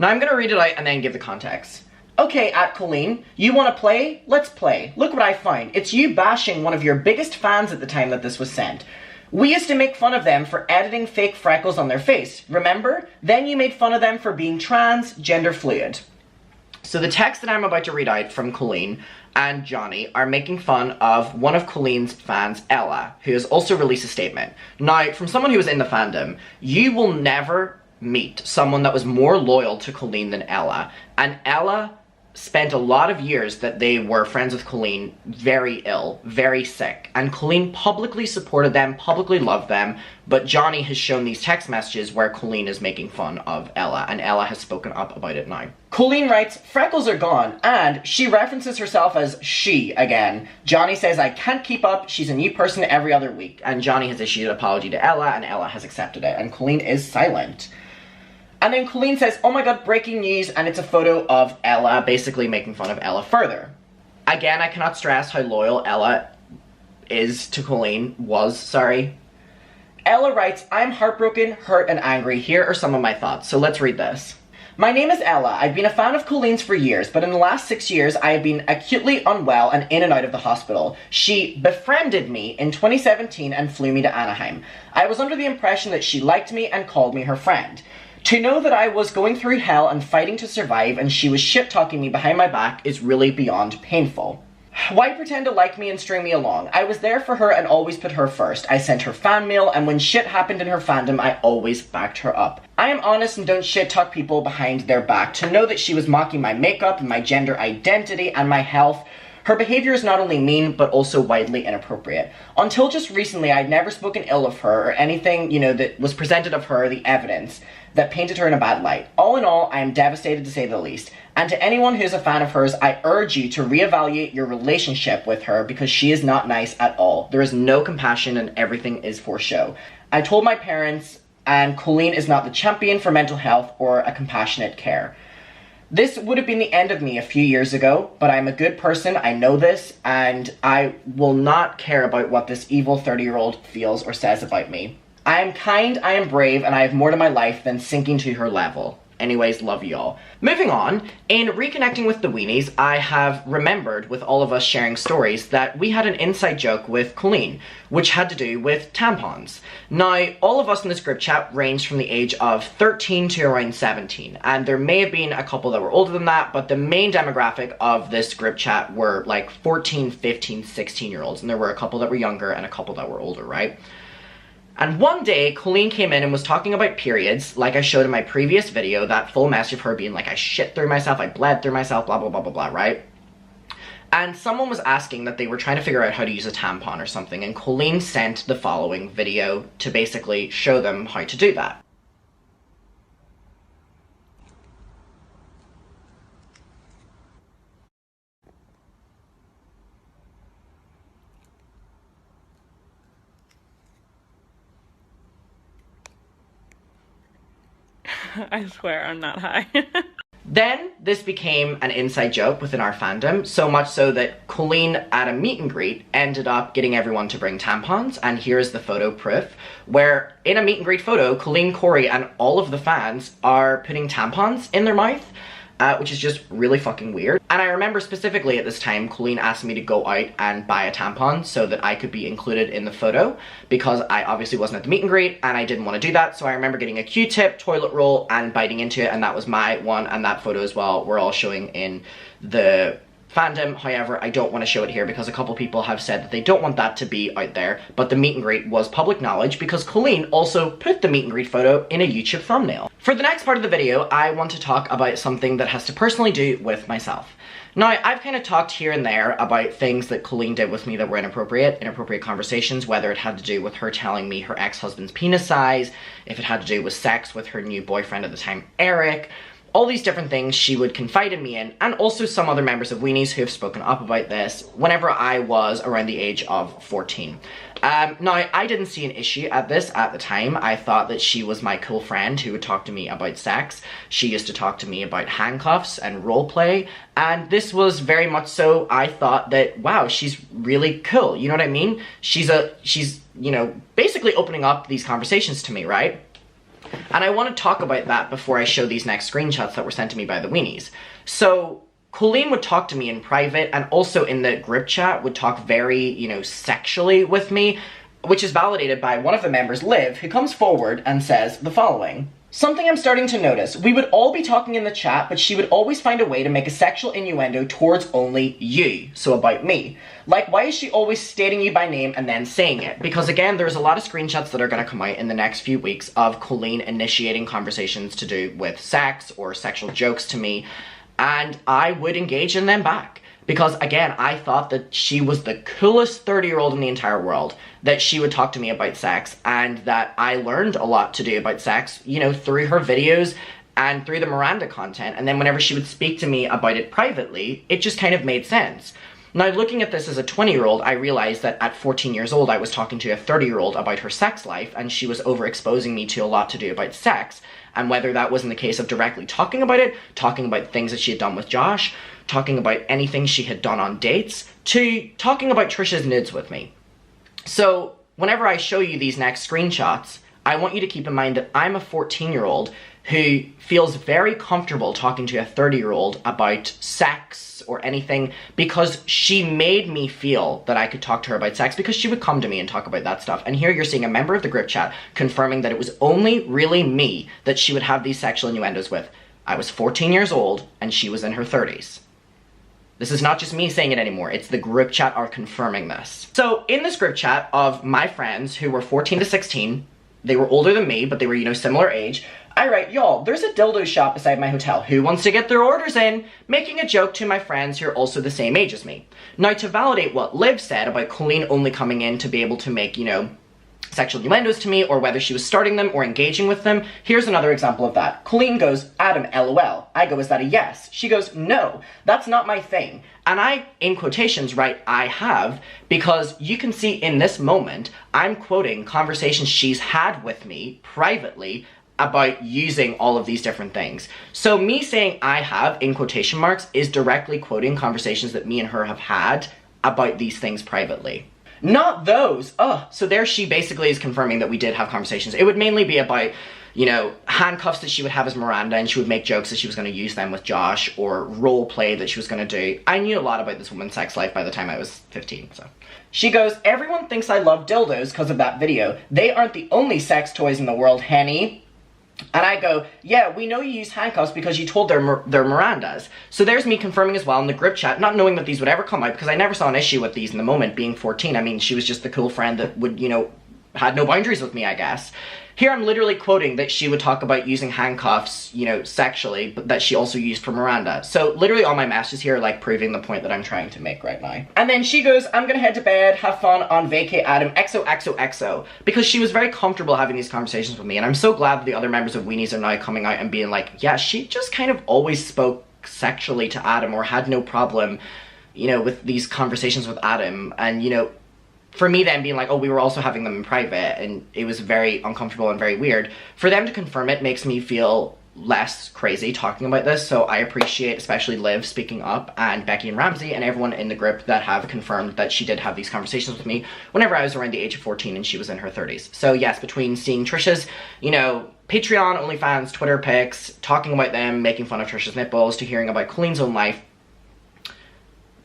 B: Now I'm gonna read it out and then give the context. Okay, Colleen, you wanna play? Let's play. Look what I find. It's you bashing one of your biggest fans at the time that this was sent. We used to make fun of them for editing fake freckles on their face, remember? Then you made fun of them for being trans, gender fluid. So the text that I'm about to read out from Colleen and Johnny are making fun of one of Colleen's fans, Ella, who has also released a statement. Now, from someone who was in the fandom, you will never meet someone that was more loyal to Colleen than Ella. And Ella spent a lot of years that they were friends with Colleen very ill, very sick. And Colleen publicly supported them, publicly loved them, but Johnny has shown these text messages where Colleen is making fun of Ella, and Ella has spoken up about it now. Colleen writes, freckles are gone, and she references herself as she again. Johnny says, I can't keep up, she's a new person every other week. And Johnny has issued an apology to Ella, and Ella has accepted it, and Colleen is silent. And then Colleen says, oh my god, breaking news, and it's a photo of Ella, basically making fun of Ella further. Again, I cannot stress how loyal Ella is to Colleen, Ella writes, I'm heartbroken, hurt, and angry. Here are some of my thoughts, so let's read this. My name is Ella. I've been a fan of Colleen's for years, but in the last 6 years, I have been acutely unwell and in and out of the hospital. She befriended me in 2017 and flew me to Anaheim. I was under the impression that she liked me and called me her friend. To know that I was going through hell and fighting to survive and she was shit-talking me behind my back is really beyond painful. Why pretend to like me and string me along? I was there for her and always put her first. I sent her fan mail, and when shit happened in her fandom, I always backed her up. I am honest and don't shit-talk people behind their back. To know that she was mocking my makeup and my gender identity and my health, her behavior is not only mean, but also widely inappropriate. Until just recently, I'd never spoken ill of her or anything, that was presented of her, the evidence that painted her in a bad light. All in all, I am devastated to say the least. And to anyone who's a fan of hers, I urge you to reevaluate your relationship with her because she is not nice at all. There is no compassion and everything is for show. I told my parents, and Colleen is not the champion for mental health or a compassionate care. This would have been the end of me a few years ago, but I'm a good person, I know this, and I will not care about what this evil 30-year-old feels or says about me. I am kind, I am brave, and I have more to my life than sinking to her level. Anyways, love y'all. Moving on, in reconnecting with the Weenies, I have remembered with all of us sharing stories that we had an inside joke with Colleen, which had to do with tampons. Now, all of us in this group chat ranged from the age of 13 to around 17, and there may have been a couple that were older than that, but the main demographic of this group chat were like 14, 15, 16-year-olds, and there were a couple that were younger and a couple that were older, right? And one day, Colleen came in and was talking about periods, like I showed in my previous video, that full message of her being like, I shit through myself, I bled through myself, blah, blah, blah, blah, blah, right? And someone was asking that they were trying to figure out how to use a tampon or something, and Colleen sent the following video to basically show them how to do that.
E: I swear I'm not high.
B: Then, this became an inside joke within our fandom, so much so that Colleen, at a meet and greet, ended up getting everyone to bring tampons, and here's the photo proof, where in a meet and greet photo, Colleen, Corey, and all of the fans are putting tampons in their mouth, which is just really fucking weird. And I remember specifically at this time, Colleen asked me to go out and buy a tampon so that I could be included in the photo, because I obviously wasn't at the meet and greet and I didn't want to do that. So I remember getting a Q-tip, toilet roll, and biting into it, and that was my one, and that photo as well we're all showing in the fandom. However, I don't want to show it here because a couple people have said that they don't want that to be out there, but the meet and greet was public knowledge because Colleen also put the meet and greet photo in a YouTube thumbnail. For the next part of the video, I want to talk about something that has to personally do with myself. Now, I've kind of talked here and there about things that Colleen did with me that were inappropriate conversations, whether it had to do with her telling me her ex-husband's penis size, if it had to do with sex with her new boyfriend at the time, Eric, all these different things she would confide in me in, and also some other members of Weenies who have spoken up about this whenever I was around the age of 14. Now, I didn't see an issue at this at the time. I thought that she was my cool friend who would talk to me about sex. She used to talk to me about handcuffs and role play, and this was very much so, I thought that, wow, she's really cool, you know what I mean? She's, you know, basically opening up these conversations to me, right? And I want to talk about that before I show these next screenshots that were sent to me by the Weenies. So, Colleen would talk to me in private and also in the group chat would talk very, you know, sexually with me, which is validated by one of the members, Liv, who comes forward and says the following. Something I'm starting to notice. We would all be talking in the chat, but she would always find a way to make a sexual innuendo towards only you, so about me. Like, why is she always stating you by name and then saying it? Because again, there's a lot of screenshots that are going to come out in the next few weeks of Colleen initiating conversations to do with sex or sexual jokes to me, and I would engage in them back. Because again, I thought that she was the coolest 30-year-old in the entire world, that she would talk to me about sex, and that I learned a lot to do about sex, you know, through her videos and through the Miranda content. And then whenever she would speak to me about it privately, it just kind of made sense. Now, looking at this as a 20-year-old, I realized that at 14 years old, I was talking to a 30-year-old about her sex life, and she was overexposing me to a lot to do about sex. And whether that was in the case of directly talking about it, talking about things that she had done with Josh, talking about anything she had done on dates, to talking about Trisha's nudes with me. So, whenever I show you these next screenshots, I want you to keep in mind that I'm a 14-year-old who feels very comfortable talking to a 30-year-old about sex or anything because she made me feel that I could talk to her about sex because she would come to me and talk about that stuff. And here you're seeing a member of the group chat confirming that it was only really me that she would have these sexual innuendos with. I was 14 years old and she was in her 30s. This is not just me saying it anymore, it's the group chat are confirming this. So in this group chat of my friends who were 14 to 16, they were older than me, but they were, you know, similar age, I write, y'all, there's a dildo shop beside my hotel. Who wants to get their orders in? Making a joke to my friends who are also the same age as me. Now, to validate what Liv said about Colleen only coming in to be able to make, you know, sexual innuendos to me, or whether she was starting them or engaging with them, here's another example of that. Colleen goes, Adam, LOL. I go, is that a yes? She goes, no, that's not my thing. And I, in quotations, write, I have, because you can see in this moment, I'm quoting conversations she's had with me privately about using all of these different things. So me saying I have, in quotation marks, is directly quoting conversations that me and her have had about these things privately. Not those. So there she basically is confirming that we did have conversations. It would mainly be about, you know, handcuffs that she would have as Miranda, and she would make jokes that she was going to use them with Josh, or role play that she was going to do. I knew a lot about this woman's sex life by the time I was 15, so. She goes, everyone thinks I love dildos because of that video. They aren't the only sex toys in the world, Henny. And I go, yeah, we know you use handcuffs because you told they're Mirandas. So there's me confirming as well in the group chat, not knowing that these would ever come out, because I never saw an issue with these in the moment, being 14. I mean, she was just the cool friend that would, you know, had no boundaries with me, I guess. Here I'm literally quoting that she would talk about using handcuffs, you know, sexually, but that she also used for Miranda. So literally all my messages here are like proving the point that I'm trying to make right now. And then she goes, I'm gonna head to bed, have fun on vacay, Adam, XOXOXO. Because she was very comfortable having these conversations with me, and I'm so glad that the other members of Weenies are now coming out and being like, yeah, she just kind of always spoke sexually to Adam, or had no problem, you know, with these conversations with Adam. And, you know, for me then being like, oh, we were also having them in private, and it was very uncomfortable and very weird. For them to confirm it makes me feel less crazy talking about this, so I appreciate especially Liv speaking up, and Becky and Ramsey and everyone in the group that have confirmed that she did have these conversations with me whenever I was around the age of 14 and she was in her 30s. So yes, between seeing Trisha's, you know, Patreon, OnlyFans, Twitter pics, talking about them, making fun of Trisha's nipples, to hearing about Colleen's own life,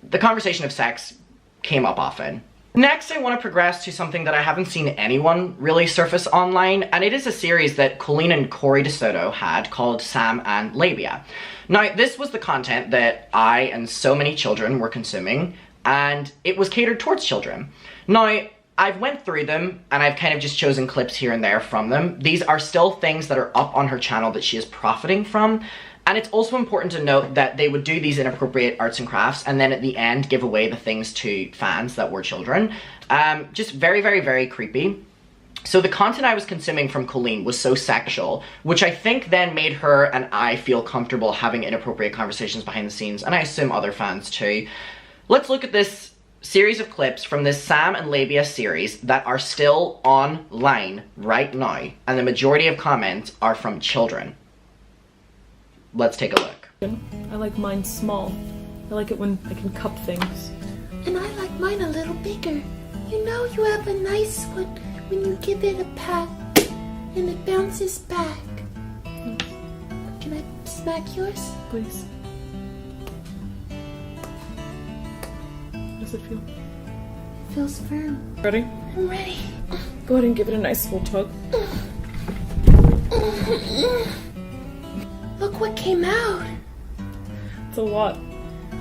B: the conversation of sex came up often. Next, I want to progress to something that I haven't seen anyone really surface online, and it is a series that Colleen and Corey DeSoto had called Sam and Labia. Now, this was the content that I and so many children were consuming, and it was catered towards children. Now, I've went through them, and I've kind of just chosen clips here and there from them. These are still things that are up on her channel that she is profiting from. And it's also important to note that they would do these inappropriate arts and crafts and then at the end give away the things to fans that were children. Just very, very, very creepy. So the content I was consuming from Colleen was so sexual, which I think then made her and I feel comfortable having inappropriate conversations behind the scenes, and I assume other fans too. Let's look at this series of clips from this Sam and Labia series that are still online right now, and the majority of comments are from children. Let's take a look.
E: I like mine small. I like it when I can cup things.
M: And I like mine a little bigger. You know you have a nice one when you give it a pat and it bounces back. Can I smack yours?
E: Please. How does it feel?
M: It feels firm.
E: Ready?
M: I'm ready.
E: Go ahead and give it a nice full tug.
M: Look what came out.
E: It's a lot.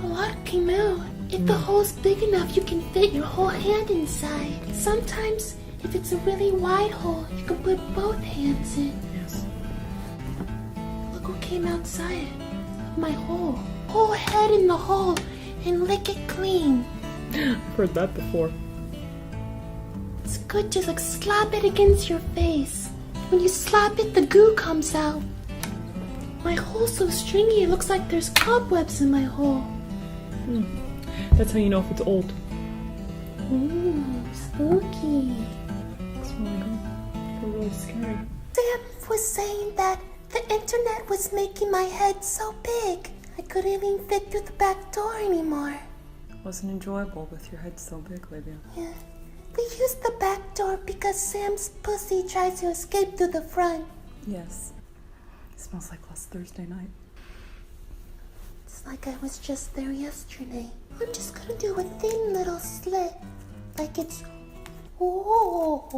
M: A lot came out. If the hole's big enough, you can fit your whole hand inside. Sometimes, if it's a really wide hole, you can put both hands in.
E: Yes.
M: Look what came outside of my hole. Whole head in the hole and lick it clean.
E: I've heard that before.
M: It's good to like slap it against your face. When you slap it, the goo comes out. My hole's so stringy, it looks like there's cobwebs in my hole.
E: That's how you know if it's old.
M: Ooh, spooky.
E: It's really good. It's really scary.
M: Sam was saying that the internet was making my head so big, I couldn't even fit through the back door anymore.
E: It wasn't enjoyable with your head so big, Labia.
M: Yeah. We used the back door because Sam's pussy tries to escape through the front.
E: Yes. It smells like last Thursday night.
M: It's like I was just there yesterday. I'm just gonna do a thin little slit. Like it's... Oh.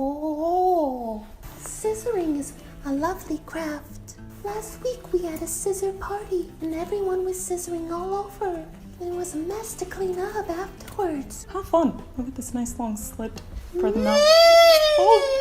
M: Scissoring is a lovely craft. Last week we had a scissor party and everyone was scissoring all over. And it was a mess to clean up afterwards.
E: How fun. Look at this nice long slit for the mouth. Oh.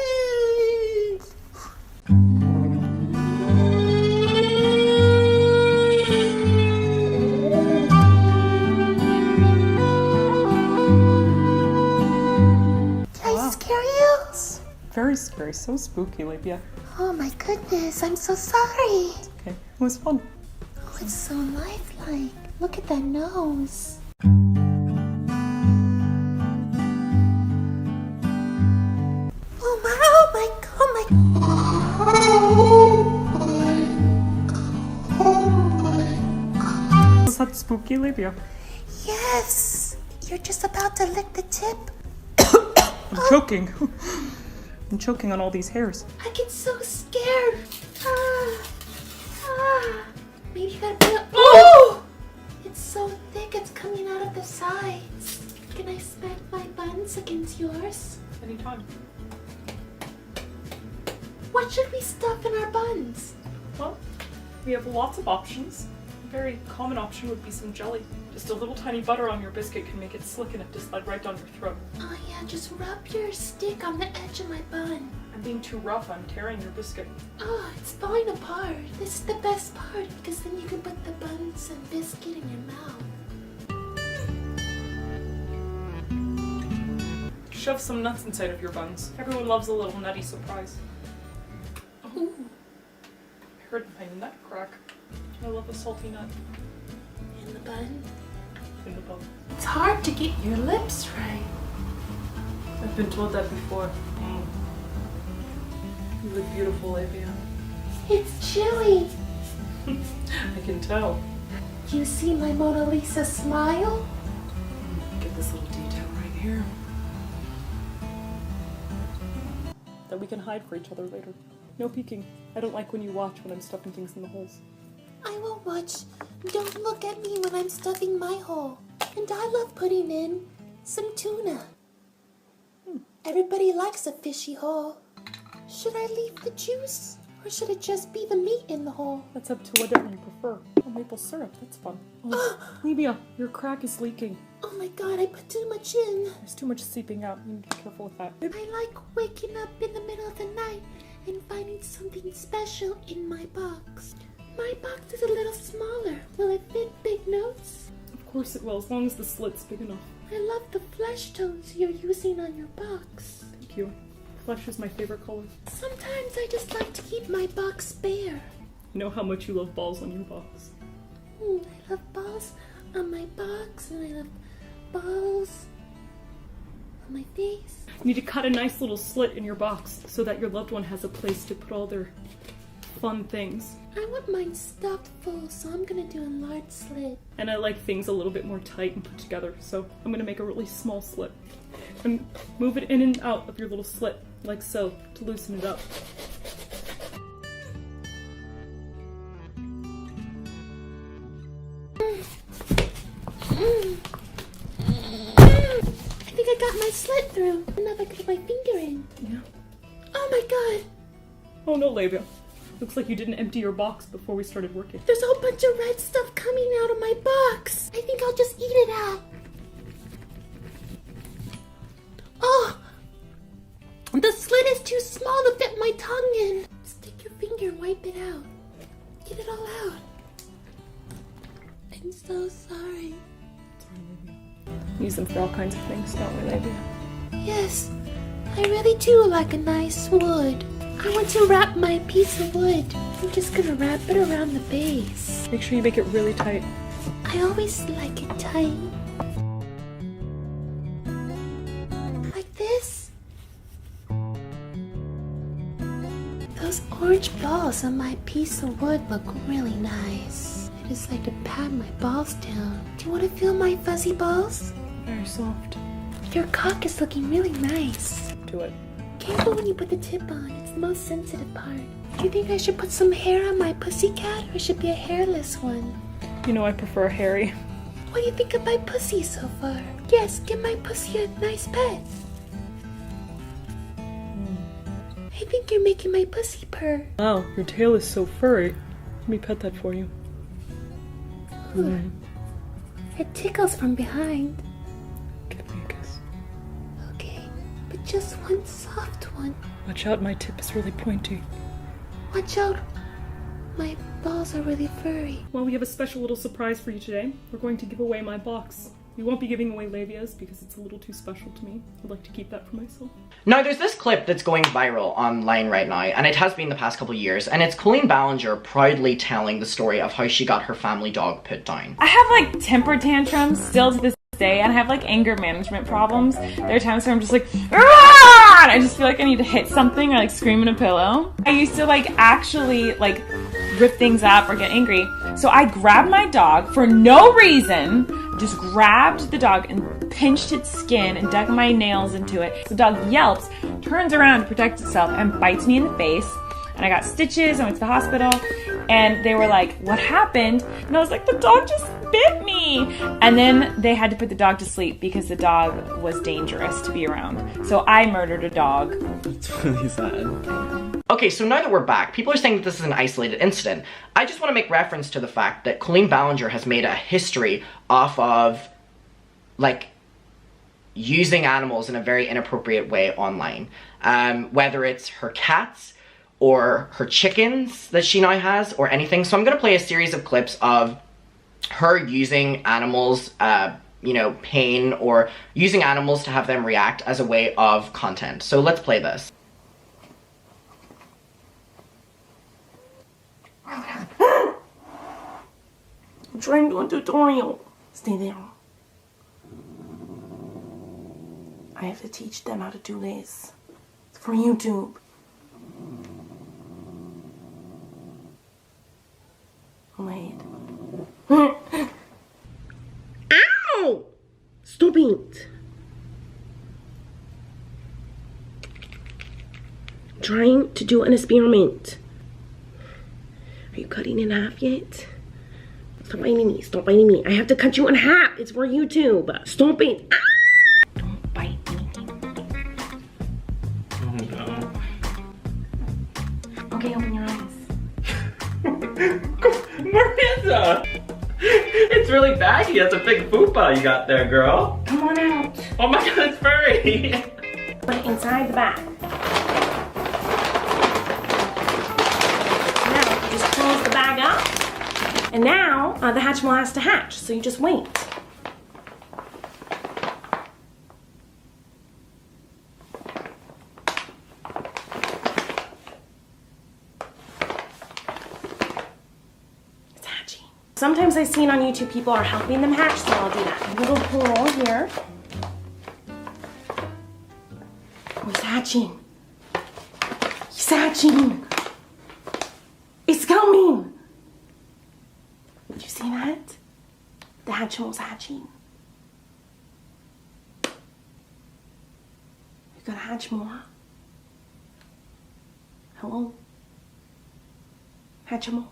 E: Very scary, so spooky, Labia.
M: Oh my goodness, I'm so sorry.
E: It's okay, it was fun.
M: Oh, it's so lifelike. Look at that nose.
E: Was that spooky, Labia?
M: Yes. You're just about to lick the tip.
E: I'm choking. I'm choking on all these hairs.
M: I get so scared. Maybe you gotta put it. Oh! It's so thick, it's coming out of the sides. Can I smack my buns against yours?
E: Anytime.
M: What should we stuff in our buns?
E: Well, we have lots of options. A very common option would be some jelly. Just a little tiny butter on your biscuit can make it slick enough to slide right down your throat.
M: Oh yeah, just rub your stick on the edge of my bun.
E: I'm being too rough, I'm tearing your biscuit.
M: Oh, it's falling apart. This is the best part because then you can put the buns and biscuit in your mouth.
E: Shove some nuts inside of your buns. Everyone loves a little nutty surprise.
M: Ooh.
E: I heard my nut crack. I love a salty nut.
M: In the bun?
E: In the bun.
M: It's hard to get your lips right.
E: I've been told that before. You look beautiful, Labia.
M: It's chilly.
E: I can tell.
M: Do you see my Mona Lisa smile?
E: Get this little detail right here. That we can hide for each other later. No peeking. I don't like when you watch when I'm stuffing things in the holes.
M: I won't watch. Don't look at me when I'm stuffing my hole. And I love putting in some tuna. Everybody likes a fishy hole. Should I leave the juice? Or should it just be the meat in the hole?
E: That's up to whatever you prefer. Oh, maple syrup, that's fun. Oh, Libya, your crack is leaking.
M: Oh my god, I put too much in.
E: There's too much seeping out. You need to be careful with that.
M: I like waking up in the middle of the night and finding something special in my box. My box is a little smaller. Will it fit big notes?
E: Of course it will, as long as the slit's big enough.
M: I love the flesh tones you're using on your box.
E: Thank you. Flesh is my favorite color.
M: Sometimes I just like to keep my box bare.
E: You know how much you love balls on your box.
M: I love balls on my box, and I love balls on my face.
E: You need to cut a nice little slit in your box so that your loved one has a place to put all their fun things.
M: I want mine stuffed full, so I'm gonna do a large slit.
E: And I like things a little bit more tight and put together, so I'm gonna make a really small slit. And move it in and out of your little slit, like so, to loosen it up.
M: I think I got my slit through. Now if I can put my finger in.
E: Yeah.
M: Oh my god!
E: Oh no, Labia. Looks like you didn't empty your box before we started working.
M: There's a whole bunch of red stuff coming out of my box. I think I'll just eat it out. Oh! The slit is too small to fit my tongue in. Stick your finger and wipe it out. Get it all out. I'm so sorry.
E: Use them for all kinds of things, don't we, Labia?
M: Yes, I really do like a nice wood. I want to wrap my piece of wood. I'm just gonna wrap it around the base.
E: Make sure you make it really tight.
M: I always like it tight. Like this. Those orange balls on my piece of wood look really nice. I just like to pat my balls down. Do you want to feel my fuzzy balls?
E: Very soft.
M: Your cock is looking really nice.
E: Do it.
M: Careful when you put the tip on. It's the most sensitive part. Do you think I should put some hair on my pussycat, or should it be a hairless one?
E: You know I prefer hairy.
M: What do you think of my pussy so far? Yes, give my pussy a nice pet. I think you're making my pussy purr.
E: Wow, your tail is so furry. Let me pet that for you.
M: It tickles from behind.
E: Give me a kiss.
M: Okay, but just one soft one.
E: Watch out, my tip is really pointy.
M: Watch out. My balls are really furry.
E: Well, we have a special little surprise for you today. We're going to give away my box. We won't be giving away Lavia's because it's a little too special to me. I'd like to keep that for myself.
B: Now, there's this clip that's going viral online right now, and it has been the past couple of years, and it's Colleen Ballinger proudly telling the story of how she got her family dog put down.
N: I have like temper tantrums still to this day, and I have like anger management problems. There are times where I'm just like, "Argh!" and I just feel like I need to hit something or like scream in a pillow. I used to like actually like rip things up or get angry. So I grabbed my dog for no reason, just grabbed the dog and pinched its skin and dug my nails into it. The dog yelps, turns around to protect itself, and bites me in the face. And I got stitches, I went to the hospital, and they were like, what happened? And I was like, the dog just bit me. And then they had to put the dog to sleep because the dog was dangerous to be around. So I murdered a dog.
F: It's really sad.
B: Okay, so now that we're back, people are saying that this is an isolated incident. I just want to make reference to the fact that Colleen Ballinger has made a history off of, like, using animals in a very inappropriate way online. Whether it's her cats, or her chickens that she now has, or anything. So I'm going to play a series of clips of her using animals, you know, pain, or using animals to have them react as a way of content. So let's play this.
J: I'm trying to do a tutorial. Stay there. I have to teach them how to do this. It's for YouTube. Wait. Ow! Stop it. I'm trying to do an experiment. Are you cutting in half yet? Stop biting me. Stop biting me. I have to cut you in half. It's for YouTube. Stop it. Ah! Don't bite me. Okay, open your eyes.
B: Miranda! It's really baggy. That's a big fupa you got there, girl.
J: Come on out.
B: Oh my god, it's furry.
J: Put it inside the bag. Now, just close the bag up. And now, the Hatchimal has to hatch, so you just wait. It's hatching. Sometimes I've seen on YouTube people are helping them hatch, so I'll do that. A little pull here. Oh, he's hatching. He's hatching. It's coming. Did you see that? The Hatchimal's hatching. You gotta hatch more. Hello? Hatchimal?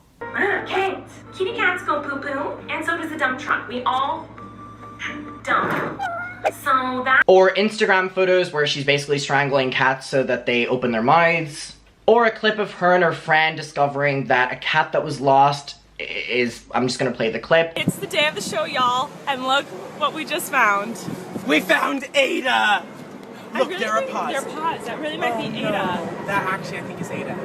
J: Kate! Kitty cats go poo-poo, and so does the dump truck. We all dump. So that.
B: Or Instagram photos where she's basically strangling cats so that they open their mouths. Or a clip of her and her friend discovering that a cat that was lost is, I'm just gonna play the clip.
N: It's the day of the show, y'all, and look what we just found.
B: We found Ada! Look,
N: really
B: there are
N: think
B: paws.
N: They're paws. That really might be Ada.
O: That actually, I think is Ada.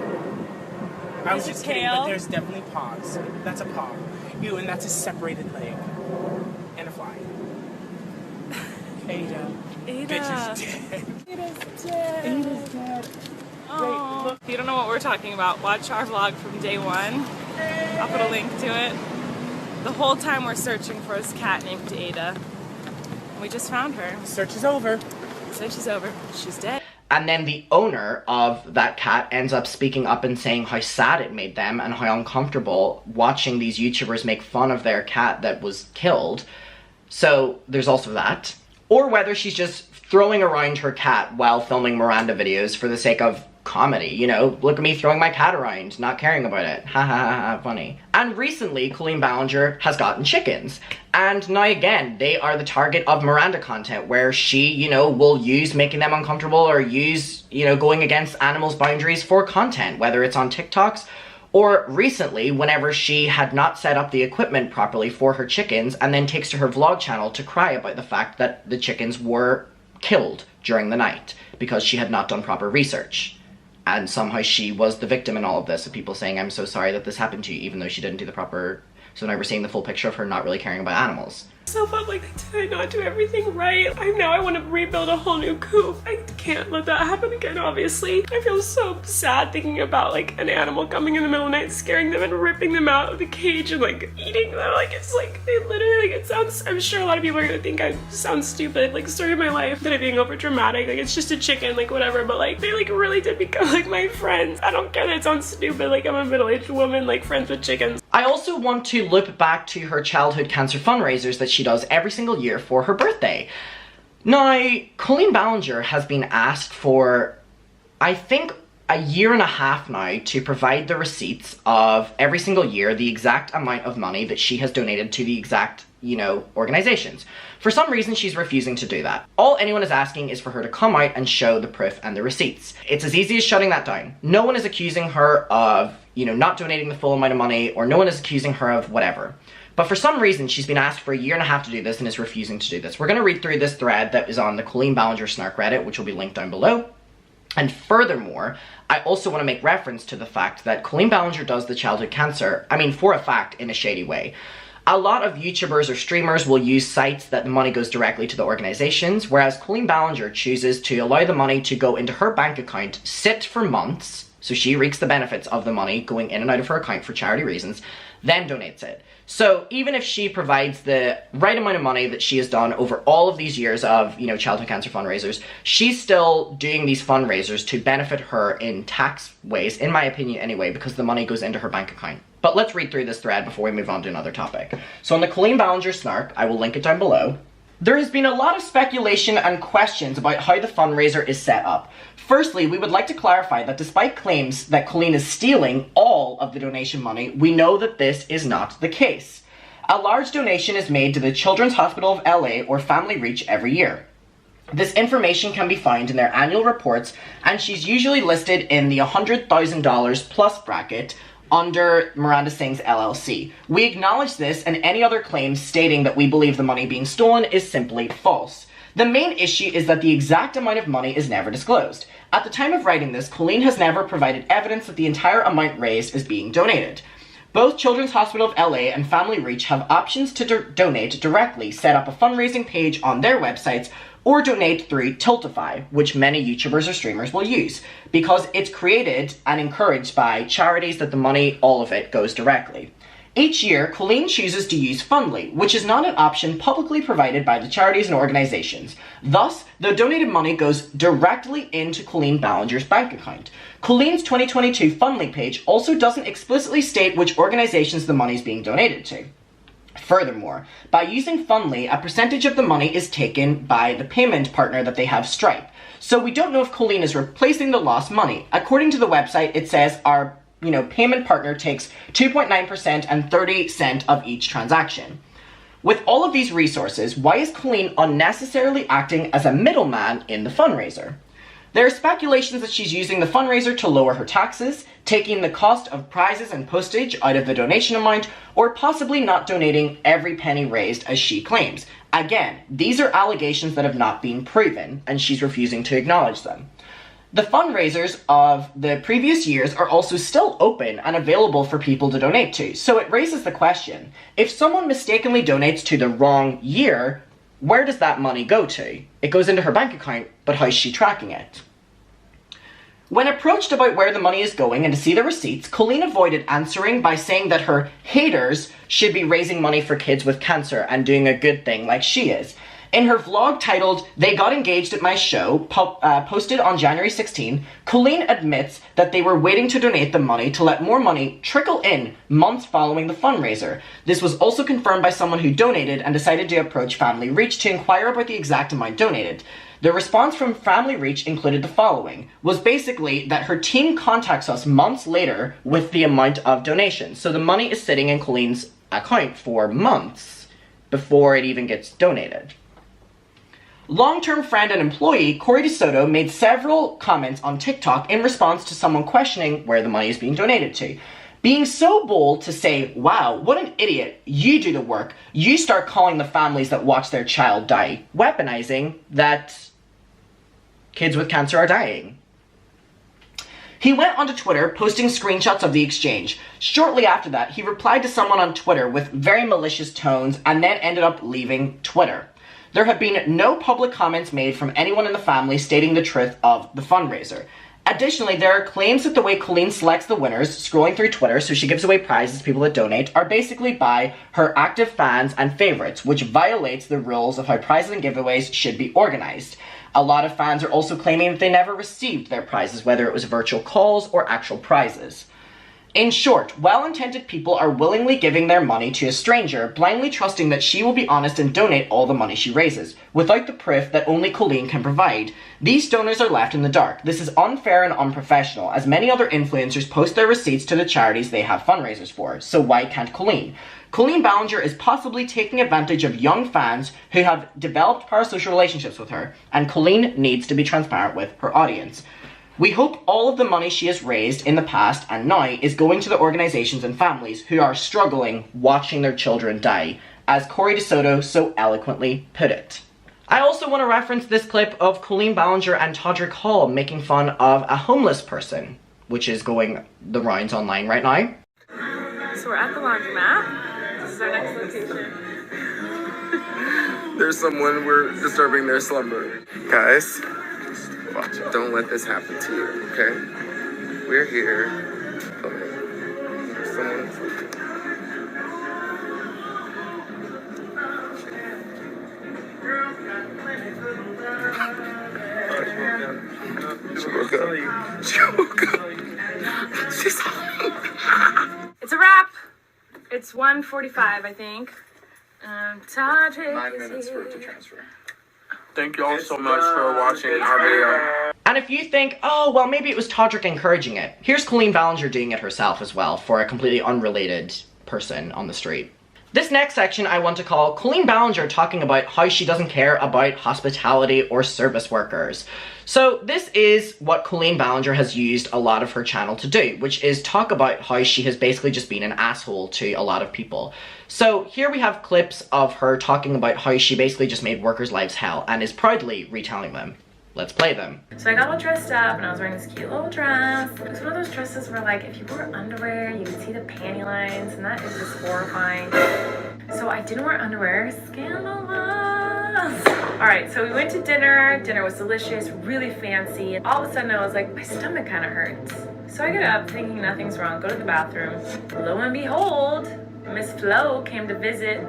O: I was
N: Is it
O: just kidding,
N: tail?
O: but there's definitely paws. That's a paw. Ew, and that's a separated leg. And a fly. Ada.
N: Ada.
O: Bitch is dead.
N: Ada's dead.
O: Ada's dead.
N: Oh. Look, if you don't know what we're talking about, watch our vlog from day one. I'll put a link to it. The whole time we're searching for this cat named Ada. We just found her.
O: Search is over.
N: Search is over. She's dead.
B: And then the owner of that cat ends up speaking up and saying how sad it made them and how uncomfortable watching these YouTubers make fun of their cat that was killed. So there's also that. Or whether she's just throwing around her cat while filming Miranda videos for the sake of comedy, you know? Look at me throwing my cat around, not caring about it. Ha ha ha ha, funny. And recently, Colleen Ballinger has gotten chickens. And now again, they are the target of Miranda content where she, you know, will use making them uncomfortable or use, you know, going against animals' boundaries for content, whether it's on TikToks or recently whenever she had not set up the equipment properly for her chickens and then takes to her vlog channel to cry about the fact that the chickens were killed during the night because she had not done proper research. And somehow she was the victim in all of this, of people saying, I'm so sorry that this happened to you, even though she didn't do the proper... So now we're seeing the full picture of her not really caring about animals.
J: Myself up, like, did I not do everything right? I want to rebuild a whole new coop. I can't let that happen again, obviously. I feel so sad thinking about, like, an animal coming in the middle of the night, scaring them and ripping them out of the cage and, like, eating them. Like, it's like, they literally, like, it sounds, I'm sure a lot of people are gonna think I sound stupid, like, story of my life, that I'm being over dramatic, like, it's just a chicken, like, whatever, but, like, they, like, really did become, like, my friends. I don't care that it sounds stupid, like, I'm a middle-aged woman, like, friends with chickens.
B: I also want to loop back to her childhood cancer fundraisers that she does every single year for her birthday. Now, Colleen Ballinger has been asked for, I think, a year and a half now to provide the receipts of every single year the exact amount of money that she has donated to the exact, you know, organizations. For some reason, she's refusing to do that. All anyone is asking is for her to come out and show the proof and the receipts. It's as easy as shutting that down. No one is accusing her of, you know, not donating the full amount of money, or no one is accusing her of whatever. But for some reason, she's been asked for a year and a half to do this and is refusing to do this. We're going to read through this thread that is on the Colleen Ballinger Snark Reddit, which will be linked down below. And furthermore, I also want to make reference to the fact that Colleen Ballinger does the childhood cancer, I mean, for a fact, in a shady way. A lot of YouTubers or streamers will use sites that the money goes directly to the organizations, whereas Colleen Ballinger chooses to allow the money to go into her bank account, sit for months, so she reaps the benefits of the money going in and out of her account for charity reasons, then donates it. So even if she provides the right amount of money that she has done over all of these years of, you know, childhood cancer fundraisers, she's still doing these fundraisers to benefit her in tax ways, in my opinion anyway, because the money goes into her bank account. But let's read through this thread before we move on to another topic. So on the Colleen Ballinger Snark, I will link it down below. There has been a lot of speculation and questions about how the fundraiser is set up. Firstly, we would like to clarify that despite claims that Colleen is stealing all of the donation money, we know that this is not the case. A large donation is made to the Children's Hospital of LA or Family Reach every year. This information can be found in their annual reports, and she's usually listed in the $100,000 plus bracket under Miranda Singh's LLC. We acknowledge this, and any other claims stating that we believe the money being stolen is simply false. The main issue is that the exact amount of money is never disclosed. At the time of writing this, Colleen has never provided evidence that the entire amount raised is being donated. Both Children's Hospital of LA and Family Reach have options to donate directly, set up a fundraising page on their websites, or donate through Tiltify, which many YouTubers or streamers will use, because it's created and encouraged by charities that the money, all of it, goes directly. Each year, Colleen chooses to use Fundly, which is not an option publicly provided by the charities and organizations. Thus, the donated money goes directly into Colleen Ballinger's bank account. Colleen's 2022 Fundly page also doesn't explicitly state which organizations the money is being donated to. Furthermore, by using Fundly, a percentage of the money is taken by the payment partner that they have, Stripe. So we don't know if Colleen is replacing the lost money. According to the website, it says our payment partner takes 2.9% and 30 cents of each transaction. With all of these resources, why is Colleen unnecessarily acting as a middleman in the fundraiser? There are speculations that she's using the fundraiser to lower her taxes, taking the cost of prizes and postage out of the donation amount, or possibly not donating every penny raised as she claims. Again, these are allegations that have not been proven, and she's refusing to acknowledge them. The fundraisers of the previous years are also still open and available for people to donate to, so it raises the question, if someone mistakenly donates to the wrong year, where does that money go to? It goes into her bank account, but how's she tracking it? When approached about where the money is going and to see the receipts, Colleen avoided answering by saying that her haters should be raising money for kids with cancer and doing a good thing like she is. In her vlog titled, "They Got Engaged at My Show," posted on January 16, Colleen admits that they were waiting to donate the money to let more money trickle in months following the fundraiser. This was also confirmed by someone who donated and decided to approach Family Reach to inquire about the exact amount donated. The response from Family Reach included the following, was basically that her team contacts us months later with the amount of donation. So the money is sitting in Colleen's account for months before it even gets donated. Long-term friend and employee Corey DeSoto made several comments on TikTok in response to someone questioning where the money is being donated to. Being so bold to say, "Wow, what an idiot, you do the work, you start calling the families that watch their child die," weaponizing that kids with cancer are dying. He went onto Twitter, posting screenshots of the exchange. Shortly after that, he replied to someone on Twitter with very malicious tones and then ended up leaving Twitter. There have been no public comments made from anyone in the family stating the truth of the fundraiser. Additionally, there are claims that the way Colleen selects the winners, scrolling through Twitter, so she gives away prizes to people that donate, are basically by her active fans and favorites, which violates the rules of how prizes and giveaways should be organized. A lot of fans are also claiming that they never received their prizes, whether it was virtual calls or actual prizes. In short, well-intended people are willingly giving their money to a stranger, blindly trusting that she will be honest and donate all the money she raises, without the proof that only Colleen can provide. These donors are left in the dark. This is unfair and unprofessional, as many other influencers post their receipts to the charities they have fundraisers for, so why can't Colleen? Colleen Ballinger is possibly taking advantage of young fans who have developed parasocial relationships with her, and Colleen needs to be transparent with her audience. We hope all of the money she has raised in the past and now is going to the organizations and families who are struggling watching their children die, as Corey DeSoto so eloquently put it. I also want to reference this clip of Colleen Ballinger and Todrick Hall making fun of a homeless person, which is going the rounds online right now.
J: So we're at the laundromat. This is our next location.
P: There's someone, we're disturbing their slumber. Guys, don't let this happen to you, okay? We're here. There's someone. She woke up. She woke up. She's home.
J: It's a wrap. It's 1:45, I think. Todrick
P: 9 minutes for it to transfer.
O: Thank you all so much for watching our video.
B: And if you think, oh, well, maybe it was Todrick encouraging it, here's Colleen Ballinger doing it herself as well for a completely unrelated person on the street. This next section I want to call Colleen Ballinger talking about how she doesn't care about hospitality or service workers. So this is what Colleen Ballinger has used a lot of her channel to do, which is talk about how she has basically just been an asshole to a lot of people. So here we have clips of her talking about how she basically just made workers' lives hell and is proudly retelling them. Let's play them.
N: So I got all dressed up and I was wearing this cute little dress. It was one of those dresses where like if you wore underwear, you could see the panty lines, and that is just horrifying. So I didn't wear underwear. Scandalous. All right, so we went to dinner. Dinner was delicious, really fancy. All of a sudden I was like, my stomach kind of hurts. So I get up thinking nothing's wrong, go to the bathroom. Lo and behold, Miss Flo came to visit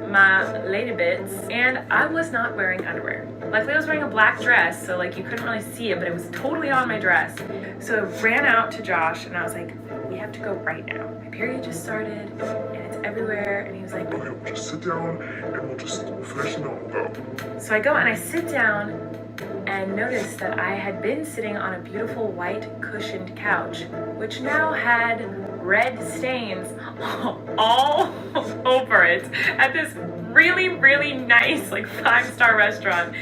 N: my lady bits, and I was not wearing underwear. Luckily I was wearing a black dress, so like you couldn't really see it, but it was totally on my dress. So I ran out to Josh and I was like, we have to go right now. My period just started and it's everywhere, and he was like,
I: Okay, just sit down and we'll just finish it all up.
N: so I go and I sit down and notice that I had been sitting on a beautiful white cushioned couch, which now had red stains all over it at this really, really nice, like 5-star restaurant.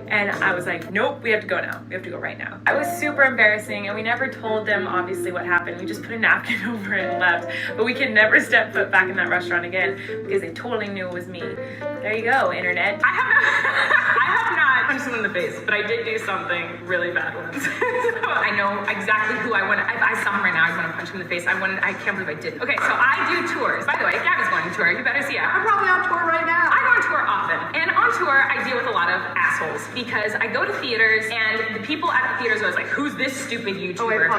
N: And I was like, nope, we have to go now. We have to go right now. I was super embarrassing, and we never told them obviously what happened. We just put a napkin over it and left. But we could never step foot back in that restaurant again because they totally knew it was me. There you go, internet. I have not punched someone in the face, but I did do something really bad once. So I know exactly who I want. If I saw him right now, I'd want to punch him in the face. I can't believe I did. Okay, so I do tours. By the way, Gabby's going on tour. You better see it. I'm probably on tour right now. I go on tour often. And on tour, I deal with a lot of assholes because I go to theaters and the people at the theaters are always like, who's this stupid YouTuber?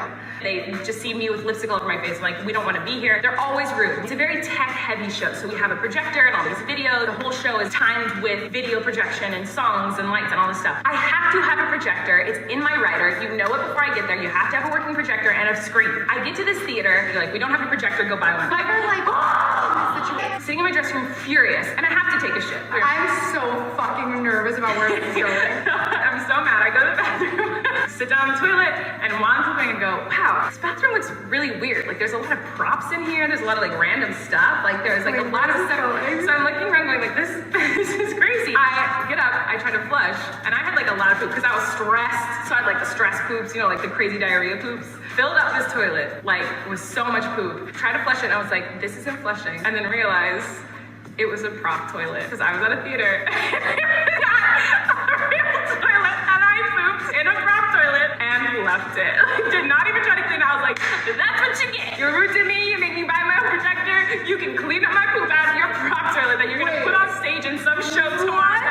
N: They just see me with lipstick all over my face. I'm like, we don't want to be here. They're always rude. It's a very tech-heavy show. So we have a projector and all these videos. The whole show is timed with video projection and songs and lights and all this stuff. I have to have a projector. It's in my rider. You know it before I get there. You have to have a working projector and a screen. I get to this theater. They're like, we don't have a projector. Go buy one. Like, we're like, oh! Sitting in my dressing room, furious. And I have to take a shit. I'm so fucking nervous about where this is going. I'm so mad. I go to the bathroom, sit down on the toilet, and want something and go, wow, this bathroom looks really weird. Like, there's a lot of props in here. There's a lot of, like, random stuff. Like, there's, like, a lot of stuff. So I'm looking around going, like, this is crazy. I get up, I try to flush, and I had, like, a lot of poop because I was stressed. So I had, like, the stress poops, you know, like the crazy diarrhea poops. Filled up this toilet, like, with so much poop. Tried to flush it, and I was like, this isn't flushing. And then realized it was a prop toilet because I was at a theater. In a prop toilet and left it. Like, did not even try to clean it. I was like, that's what you get. You're rude to me, you make me buy my own projector, you can clean up my poop out of your prop toilet that you're gonna put on stage in some show tomorrow.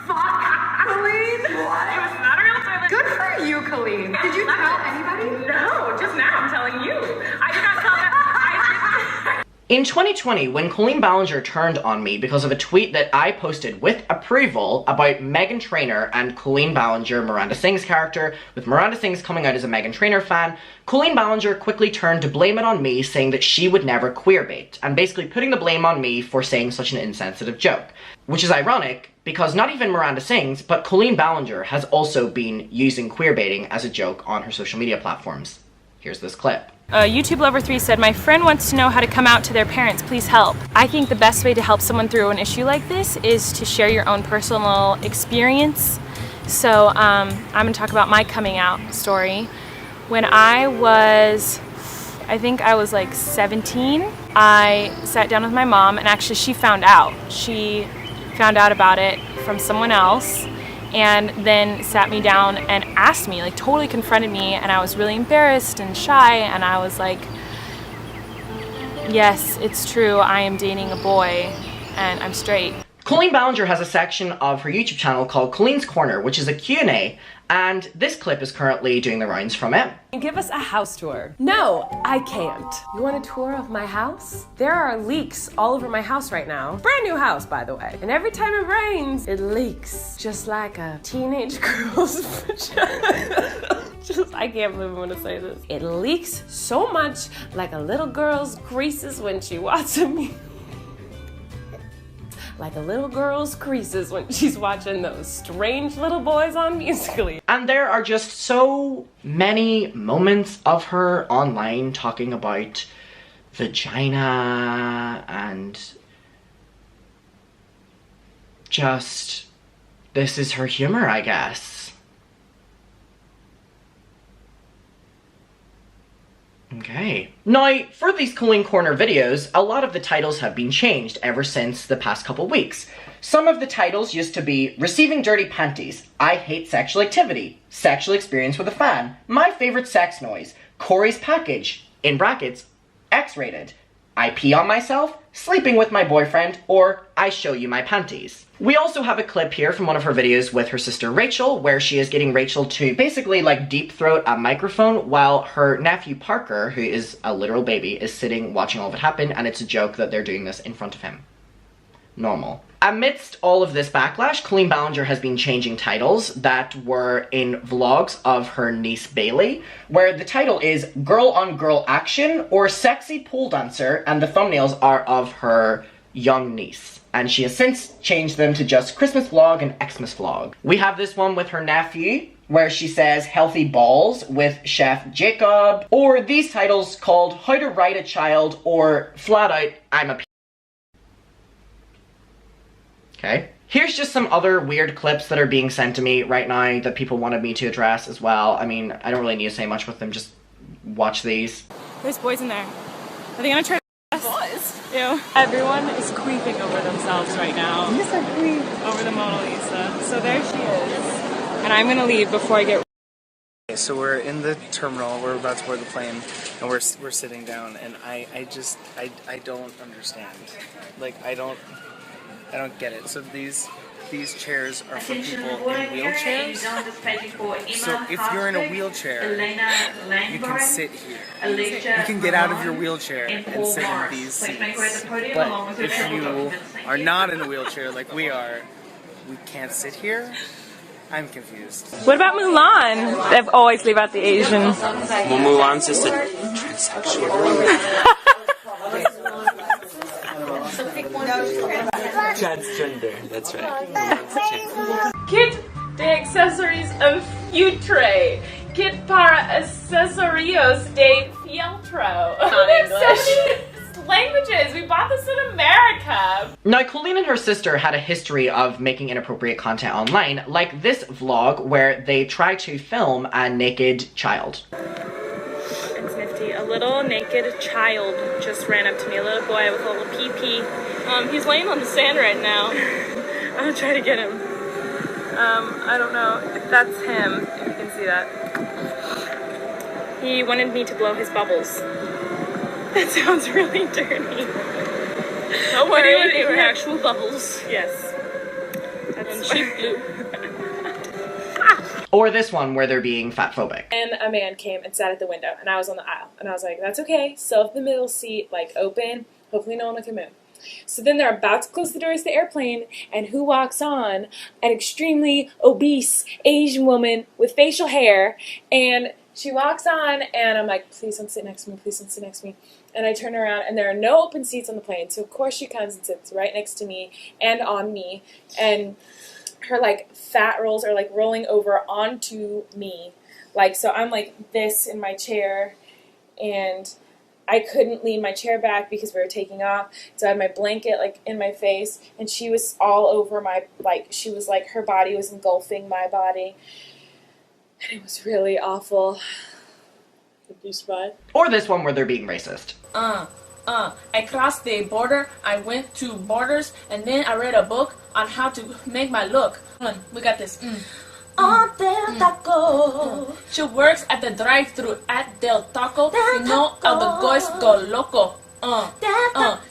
N: Fuck, Colleen. What? It was not a real toilet. Good for you, Colleen. Did you tell anybody? No, just now I'm telling you. I did not tell them.
B: In 2020, when Colleen Ballinger turned on me because of a tweet that I posted with approval about Meghan Trainor and Colleen Ballinger, Miranda Singh's character, with Miranda Singh's coming out as a Meghan Trainor fan, Colleen Ballinger quickly turned to blame it on me, saying that she would never queerbait, and basically putting the blame on me for saying such an insensitive joke. Which is ironic, because not even Miranda Singh's, but Colleen Ballinger has also been using queerbaiting as a joke on her social media platforms. Here's this clip.
E: YouTube Lover 3 said, my friend wants to know how to come out to their parents, please help. I think the best way to help someone through an issue like this is to share your own personal experience. So I'm gonna talk about my coming out story. When I think I was like 17, I sat down with my mom, and actually she found out. She found out about it from someone else, and then sat me down and asked me, like totally confronted me, and I was really embarrassed and shy, and I was like, yes, it's true, I am dating a boy and I'm straight.
B: Colleen Ballinger has a section of her YouTube channel called Colleen's Corner, which is a Q&A, and this clip is currently doing the rounds from it.
Q: Give us a house tour. No, I can't. You want a tour of my house? There are leaks all over my house right now. Brand new house, by the way. And every time it rains, it leaks. Just like a teenage girl's vagina. I can't believe I'm gonna say this. It leaks so much like a little girl's creases when she watches me. Like a little girl's creases when she's watching those strange little boys on Musical.ly.
B: And there are just so many moments of her online talking about vagina and just, this is her humor, I guess. Okay. Now, for these Colleen Corner videos, a lot of the titles have been changed ever since the past couple weeks. Some of the titles used to be Receiving Dirty Panties, I Hate Sexual Activity, Sexual Experience with a Fan, My Favorite Sex Noise, Corey's Package, in brackets, X-rated, I Pee on Myself, Sleeping with My Boyfriend, or I Show You My Panties. We also have a clip here from one of her videos with her sister Rachel, where she is getting Rachel to basically like deep throat a microphone while her nephew Parker, who is a literal baby, is sitting watching all of it happen, and it's a joke that they're doing this in front of him. Normal. Amidst all of this backlash, Colleen Ballinger has been changing titles that were in vlogs of her niece Bailey, where the title is Girl on Girl Action or Sexy Pole Dancer, and the thumbnails are of her young niece. And she has since changed them to just Christmas Vlog and Xmas Vlog. We have this one with her nephew, where she says Healthy Balls with Chef Jacob, or these titles called How to Write a Child or flat out I'm a Okay. Here's just some other weird clips that are being sent to me right now that people wanted me to address as well. I mean, I don't really need to say much with them, just watch these.
E: There's boys in there. Are they gonna try to boys? Ew. Everyone is creeping over themselves right now. Yes, I creep. Over the Mona Lisa. So there she is. And I'm gonna leave before I get.
R: So we're in the terminal, we're about to board the plane, and we're sitting down, and I don't understand. Like, I don't get it. So these chairs are for people in wheelchairs. So if you're in a wheelchair, you can sit here. You can get out of your wheelchair and sit in these seats. But if you are not in a wheelchair like we are, we can't sit here. I'm confused.
E: What about Mulan? They always leave out the Asian.
S: Well, Mulan's just a transsexual. Transgender, that's right.
N: Kit de accessories of futre. Kit para accesorios de fieltro. Not English. Languages. We bought this in America.
B: Now, Colleen and her sister had a history of making inappropriate content online, like this vlog where they try to film a naked child.
E: It's nifty. A little naked child just ran up to me. A little boy with a little pee-pee. He's laying on the sand right now. I'm gonna try to get him. I don't know if that's him, if you can see that. He wanted me to blow his bubbles. That sounds really dirty. Don't worry, they were actual bubbles. Yes. And she blew.
B: Or this one where they're being fatphobic.
E: And a man came and sat at the window, and I was on the aisle. And I was like, that's okay. Still have the middle seat, like, open. Hopefully no one will come in. So then they're about to close the doors to the airplane, and who walks on? An extremely obese Asian woman with facial hair, and she walks on, and I'm like, please don't sit next to me, please don't sit next to me. And I turn around, and there are no open seats on the plane, so of course she comes and sits right next to me and on me, and her, like, fat rolls are, like, rolling over onto me. Like, so I'm, like, this in my chair, and I couldn't lean my chair back because we were taking off, so I had my blanket, like, in my face, and she was all over my, like, she was, like, her body was engulfing my body, and it was really awful. Did you survive?
B: Or this one where they're being racist.
T: I crossed the border, I went to Borders, and then I read a book on how to make my look. We got this. Del Taco. She works at the drive-thru at Del Taco. You know how the guys go loco.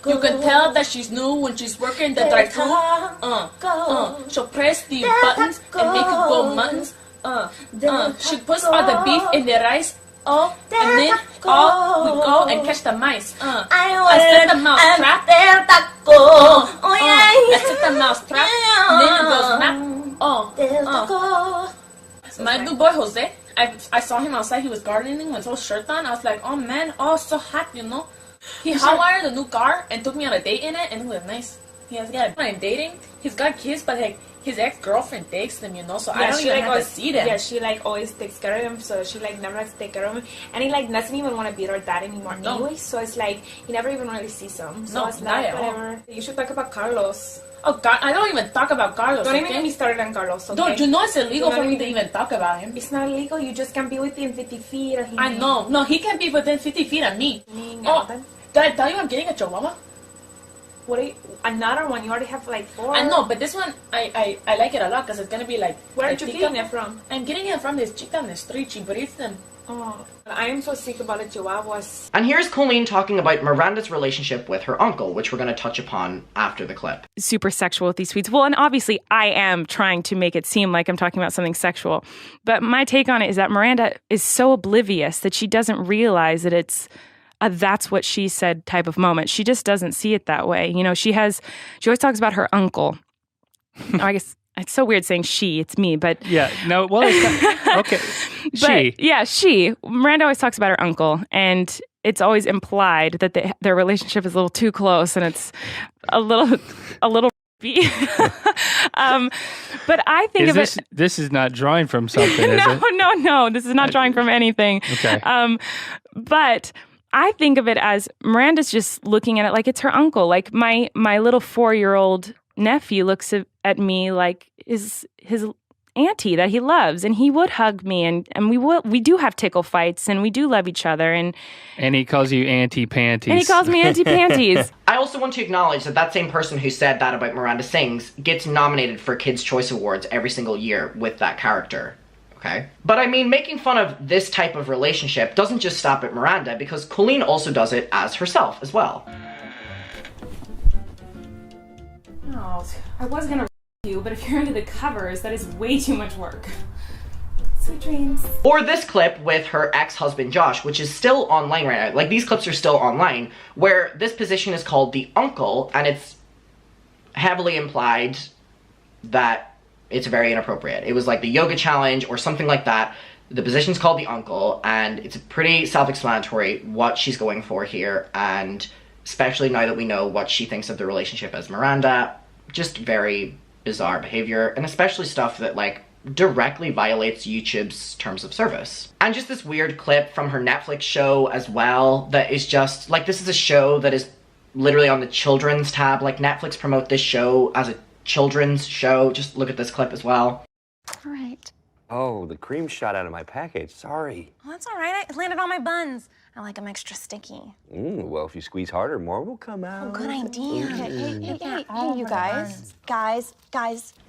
T: You can tell that she's new when she's working the drive-thru. She'll press the buttons and make it go muttons. She puts all the beef in the rice. And then we go and catch the mice. I set the mouse trap. I set the mouse trap. And then it goes My new boy Jose, I saw him outside. He was gardening with his shirt on. I was like, oh man, oh so hot, you know. He hotwired the new car and took me on a date in it, and it was nice. He has got I'm dating. He's got kids, but like his ex-girlfriend takes them, you know, so I
E: Yeah,
T: don't
E: she
T: even
E: like
T: have
E: always
T: to see them.
E: Yeah, she like always takes care of him, so she like never has to take care of him, and he like doesn't even want to be her dad anymore.
T: No.
E: Anyway, so it's like he never even really sees him. So
T: No,
E: it's
T: not
E: like
T: at all.
E: whatever. You should talk about Carlos.
T: Oh, God, I don't even talk about Carlos.
E: Don't even
T: okay?
E: get me started on Carlos. Okay?
T: Don't you know it's illegal
E: Don't
T: for me to even talk about him?
E: It's not illegal. You just can't be within 50 feet of him.
T: I know. No, he can't be within 50 feet of me. Oh, did I tell you I'm getting a chihuahua?
E: What are you, another one? You already have like 4.
T: I know, but this one, I like it a lot because it's going to be like...
E: Where
T: a
E: are you
T: chica.
E: getting it from?
T: I'm getting it from this chick down the street. She breeds them.
E: Oh, I am so sick about the chihuahuas.
U: And here's Colleen talking about Miranda's relationship with her uncle, which we're going to touch upon after the clip.
E: Super sexual with these tweets. Well, and obviously I am trying to make it seem like I'm talking about something sexual. But my take on it is that Miranda is so oblivious that she doesn't realize that it's a that's what she said type of moment. She just doesn't see it that way. You know, she always talks about her uncle. I guess it's so weird saying she, it's me, but...
V: Yeah, no, well, okay.
E: She. Miranda always talks about her uncle, and it's always implied that their relationship is a little too close, and it's a little but I think of it...
V: This is not drawing from something, is it?
E: No, this is not drawing from anything.
V: Okay.
E: But I think of it as Miranda's just looking at it like it's her uncle. Like my little 4-year-old nephew looks at me like his auntie that he loves, and he would hug me, and we do have tickle fights, and we do love each other, and
V: he calls you Auntie Panties.
E: And he calls me Auntie Panties.
U: I also want to acknowledge that same person who said that about Miranda Sings gets nominated for Kids' Choice Awards every single year with that character. Okay? But I mean, making fun of this type of relationship doesn't just stop at Miranda, because Colleen also does it as herself as well.
E: Oh, I was gonna you, but if you're into the covers, that is way too much work. Sweet dreams.
U: Or this clip with her ex-husband Josh, which is still online right now. Like, these clips are still online, where this position is called the uncle, and it's heavily implied that it's very inappropriate. It was like the yoga challenge or something like that. The position's called the uncle, and it's pretty self-explanatory what she's going for here, and especially now that we know what she thinks of the relationship as Miranda, just very bizarre behavior, and especially stuff that like directly violates YouTube's terms of service. And just this weird clip from her Netflix show as well that is just like, this is a show that is literally on the children's tab. Like, Netflix promote this show as a children's show. Just look at this clip as well.
W: All right.
X: Oh, the cream shot out of my package. Sorry.
W: Well, that's all right. It landed on my buns. I like them extra sticky.
X: Well, if you squeeze harder, more will come out.
W: Oh, good idea. Hey, you guys. Guys.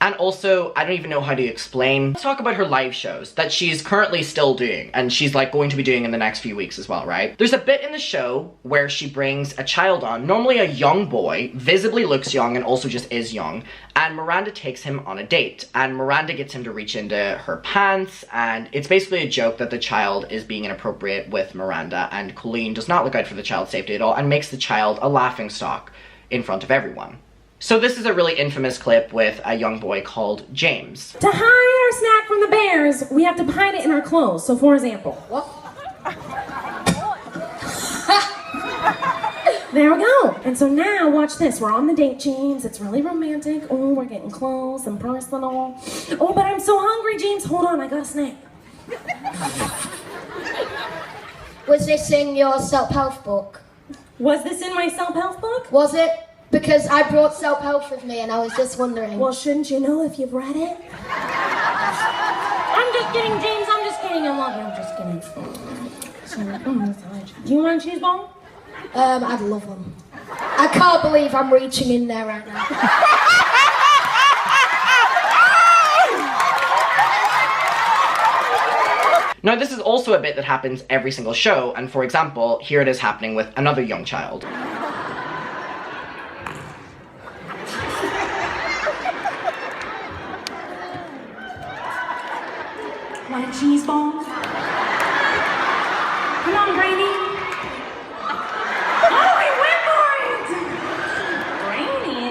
U: And also, I don't even know how to explain. Let's talk about her live shows that she's currently still doing, and she's like going to be doing in the next few weeks as well, right? There's a bit in the show where she brings a child on, normally a young boy, visibly looks young and also just is young, and Miranda takes him on a date, and Miranda gets him to reach into her pants, and it's basically a joke that the child is being inappropriate with Miranda, and Colleen does not look out for the child's safety at all and makes the child a laughingstock in front of everyone. So this is a really infamous clip with a young boy called James.
Y: To hide our snack from the bears, we have to hide it in our clothes. So for example, there we go. And so now watch this. We're on the date, James. It's really romantic. Oh, we're getting close and personal. Oh, but I'm so hungry, James. Hold on, I got a snack.
Z: Was this in your self-help book?
Y: Was this in my self-help book?
Z: Was it? Because I brought self-help with me and I was just wondering.
Y: Well, shouldn't you know if you've read it? I'm just kidding, James. I'm just kidding. I love you. I'm just kidding. Do you want a cheese ball?
Z: I'd love them. I can't believe I'm reaching in there right now.
U: Now, this is also a bit that happens every single show, and for example, here it is happening with another young child.
Y: Want a cheese ball? Come on, Brainy. Oh, he went for it! Brainy.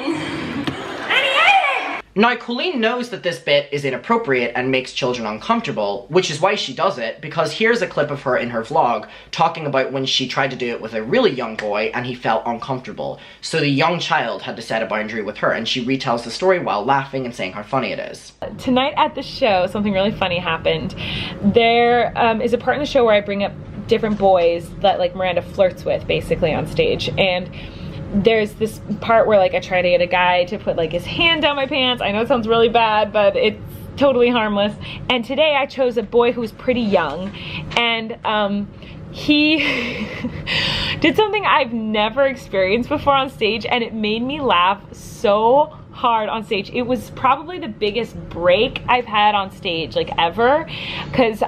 Y: And he ate it!
U: Now, Colleen knows that this bit is inappropriate and makes children uncomfortable, which is why she does it, because here's a clip of her in her vlog talking about when she tried to do it with a really young boy and he felt uncomfortable. So the young child had to set a boundary with her, and she retells the story while laughing and saying how funny it is.
E: Tonight at the show, something really funny happened. There is a part in the show where I bring up different boys that like Miranda flirts with basically on stage, and there's this part where like I try to get a guy to put like his hand down my pants. I know it sounds really bad, but it's totally harmless. And today I chose a boy who was pretty young, and he did something I've never experienced before on stage, and it made me laugh so hard on stage. It was probably the biggest break I've had on stage like ever, because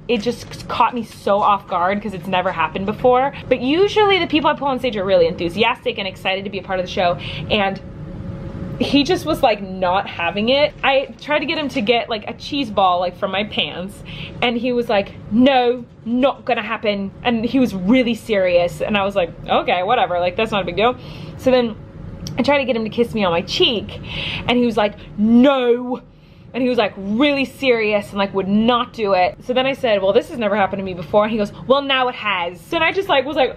E: it just caught me so off guard because it's never happened before. But usually the people I pull on stage are really enthusiastic and excited to be a part of the show, and he just was like not having it. I tried to get him to get like a cheese ball like from my pants, and he was like, no, not gonna happen. And he was really serious, and I was like, okay, whatever, like that's not a big deal. So then I tried to get him to kiss me on my cheek, and he was like, no. And he was like really serious and like would not do it. So then I said, well, this has never happened to me before. And he goes, well, now it has. So then I just like was like,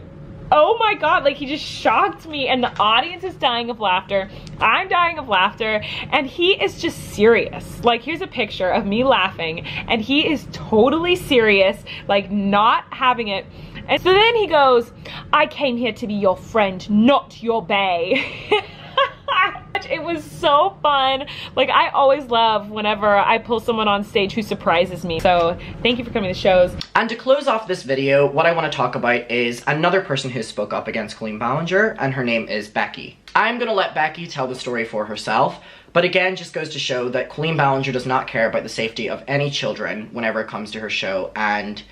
E: oh my God, like he just shocked me, and the audience is dying of laughter. I'm dying of laughter, and he is just serious. Like here's a picture of me laughing, and he is totally serious, like not having it. And so then he goes, I came here to be your friend, not your bae. It was so fun. Like I always love whenever I pull someone on stage who surprises me. So thank you for coming to the shows.
U: And to close off this video, what I want to talk about is another person who spoke up against Colleen Ballinger, and her name is Becky. I'm gonna let Becky tell the story for herself, but again, just goes to show that Colleen Ballinger does not care about the safety of any children whenever it comes to her show, and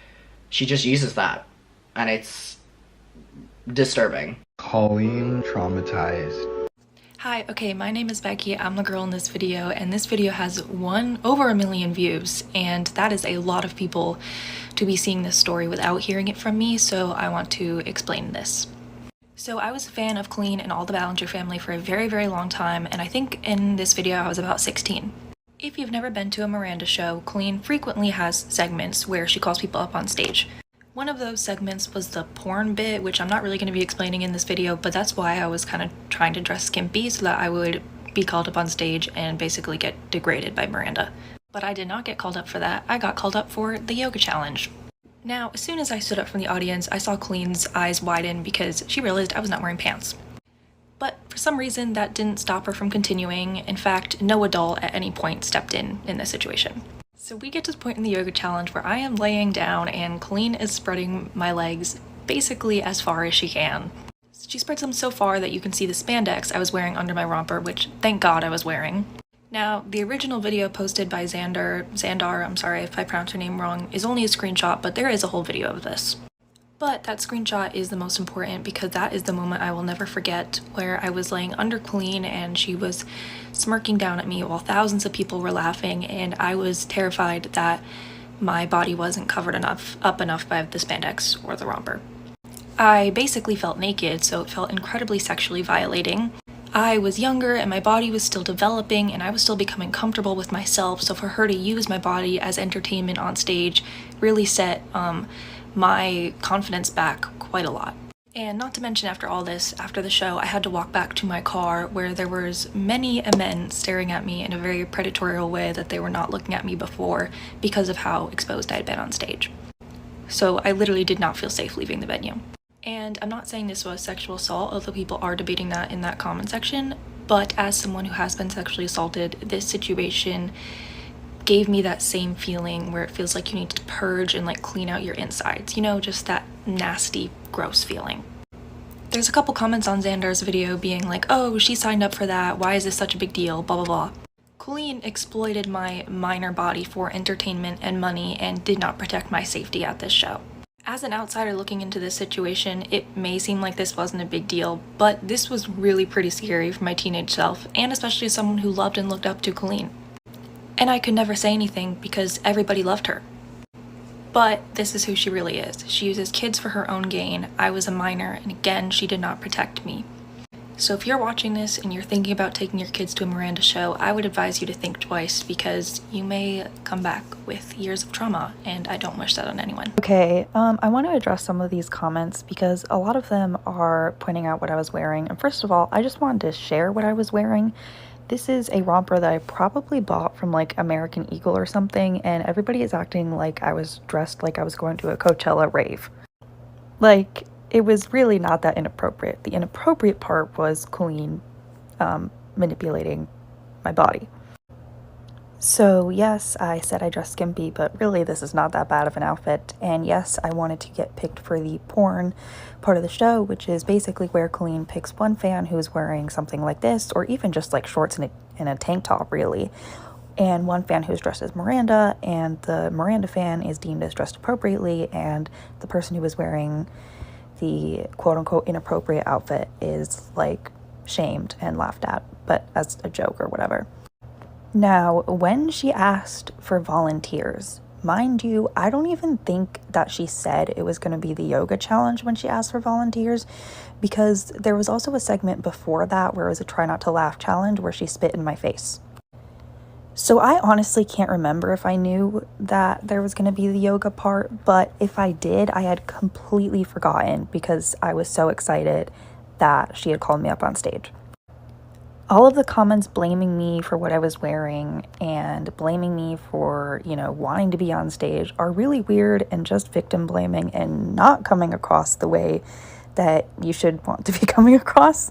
U: she just uses that, and it's disturbing.
A: Colleen traumatized.
C: Hi, okay, my name is Becky. I'm the girl in this video, and this video has over 1 million views, and that is a lot of people to be seeing this story without hearing it from me, so I want to explain this. So I was a fan of Colleen and all the Ballinger family for a very, very long time, and I think in this video I was about 16. If you've never been to a Miranda show, Colleen frequently has segments where she calls people up on stage. One of those segments was the porn bit, which I'm not really going to be explaining in this video, but that's why I was kind of trying to dress skimpy so that I would be called up on stage and basically get degraded by Miranda. But I did not get called up for that. I got called up for the yoga challenge. Now, as soon as I stood up from the audience, I saw Colleen's eyes widen because she realized I was not wearing pants. But for some reason, that didn't stop her from continuing. In fact, no adult at any point stepped in this situation. So we get to the point in the yoga challenge where I am laying down and Colleen is spreading my legs basically as far as she can. She spreads them so far that you can see the spandex I was wearing under my romper, which thank God I was wearing. Now, the original video posted by Xandar, I'm sorry if I pronounced her name wrong, is only a screenshot, but there is a whole video of this. But that screenshot is the most important because that is the moment I will never forget, where I was laying under Colleen and she was smirking down at me while thousands of people were laughing, and I was terrified that my body wasn't covered up enough by the spandex or the romper. I basically felt naked, so it felt incredibly sexually violating. I was younger and my body was still developing and I was still becoming comfortable with myself, so for her to use my body as entertainment on stage really set my confidence back quite a lot. And not to mention, after all this, after the show, I had to walk back to my car where there was many men staring at me in a very predatory way that they were not looking at me before because of how exposed I had been on stage. So I literally did not feel safe leaving the venue. And I'm not saying this was sexual assault, although people are debating that in that comment section, but as someone who has been sexually assaulted, this situation gave me that same feeling where it feels like you need to purge and like clean out your insides, you know, just that nasty, gross feeling. There's a couple comments on Xandar's video being like, oh, she signed up for that, why is this such a big deal, blah blah blah. Colleen exploited my minor body for entertainment and money and did not protect my safety at this show. As an outsider looking into this situation, it may seem like this wasn't a big deal, but this was really pretty scary for my teenage self, and especially as someone who loved and looked up to Colleen. And I could never say anything because everybody loved her. But this is who she really is. She uses kids for her own gain. I was a minor, and again, she did not protect me. So if you're watching this and you're thinking about taking your kids to a Miranda show, I would advise you to think twice because you may come back with years of trauma, and I don't wish that on anyone.
D: Okay, I want to address some of these comments because a lot of them are pointing out what I was wearing. And first of all, I just wanted to share what I was wearing. This is a romper that I probably bought from like American Eagle or something, and everybody is acting like I was dressed like I was going to a Coachella rave. Like, it was really not that inappropriate. The inappropriate part was Colleen manipulating my body. So yes, I said I dressed skimpy, but really this is not that bad of an outfit. And yes, I wanted to get picked for the porn part of the show, which is basically where Colleen picks one fan who's wearing something like this, or even just like shorts and a tank top really, and one fan who's dressed as Miranda, and the Miranda fan is deemed as dressed appropriately, and the person who was wearing the quote-unquote inappropriate outfit is like shamed and laughed at, but as a joke or whatever. Now, when she asked for volunteers, mind you, I don't even think that she said it was going to be the yoga challenge when she asked for volunteers, because there was also a segment before that where it was a try not to laugh challenge where she spit in my face. So I honestly can't remember if I knew that there was going to be the yoga part, but if I did, I had completely forgotten because I was so excited that she had called me up on stage. All of the comments blaming me for what I was wearing and blaming me for, you know, wanting to be on stage are really weird and just victim blaming and not coming across the way that you should want to be coming across.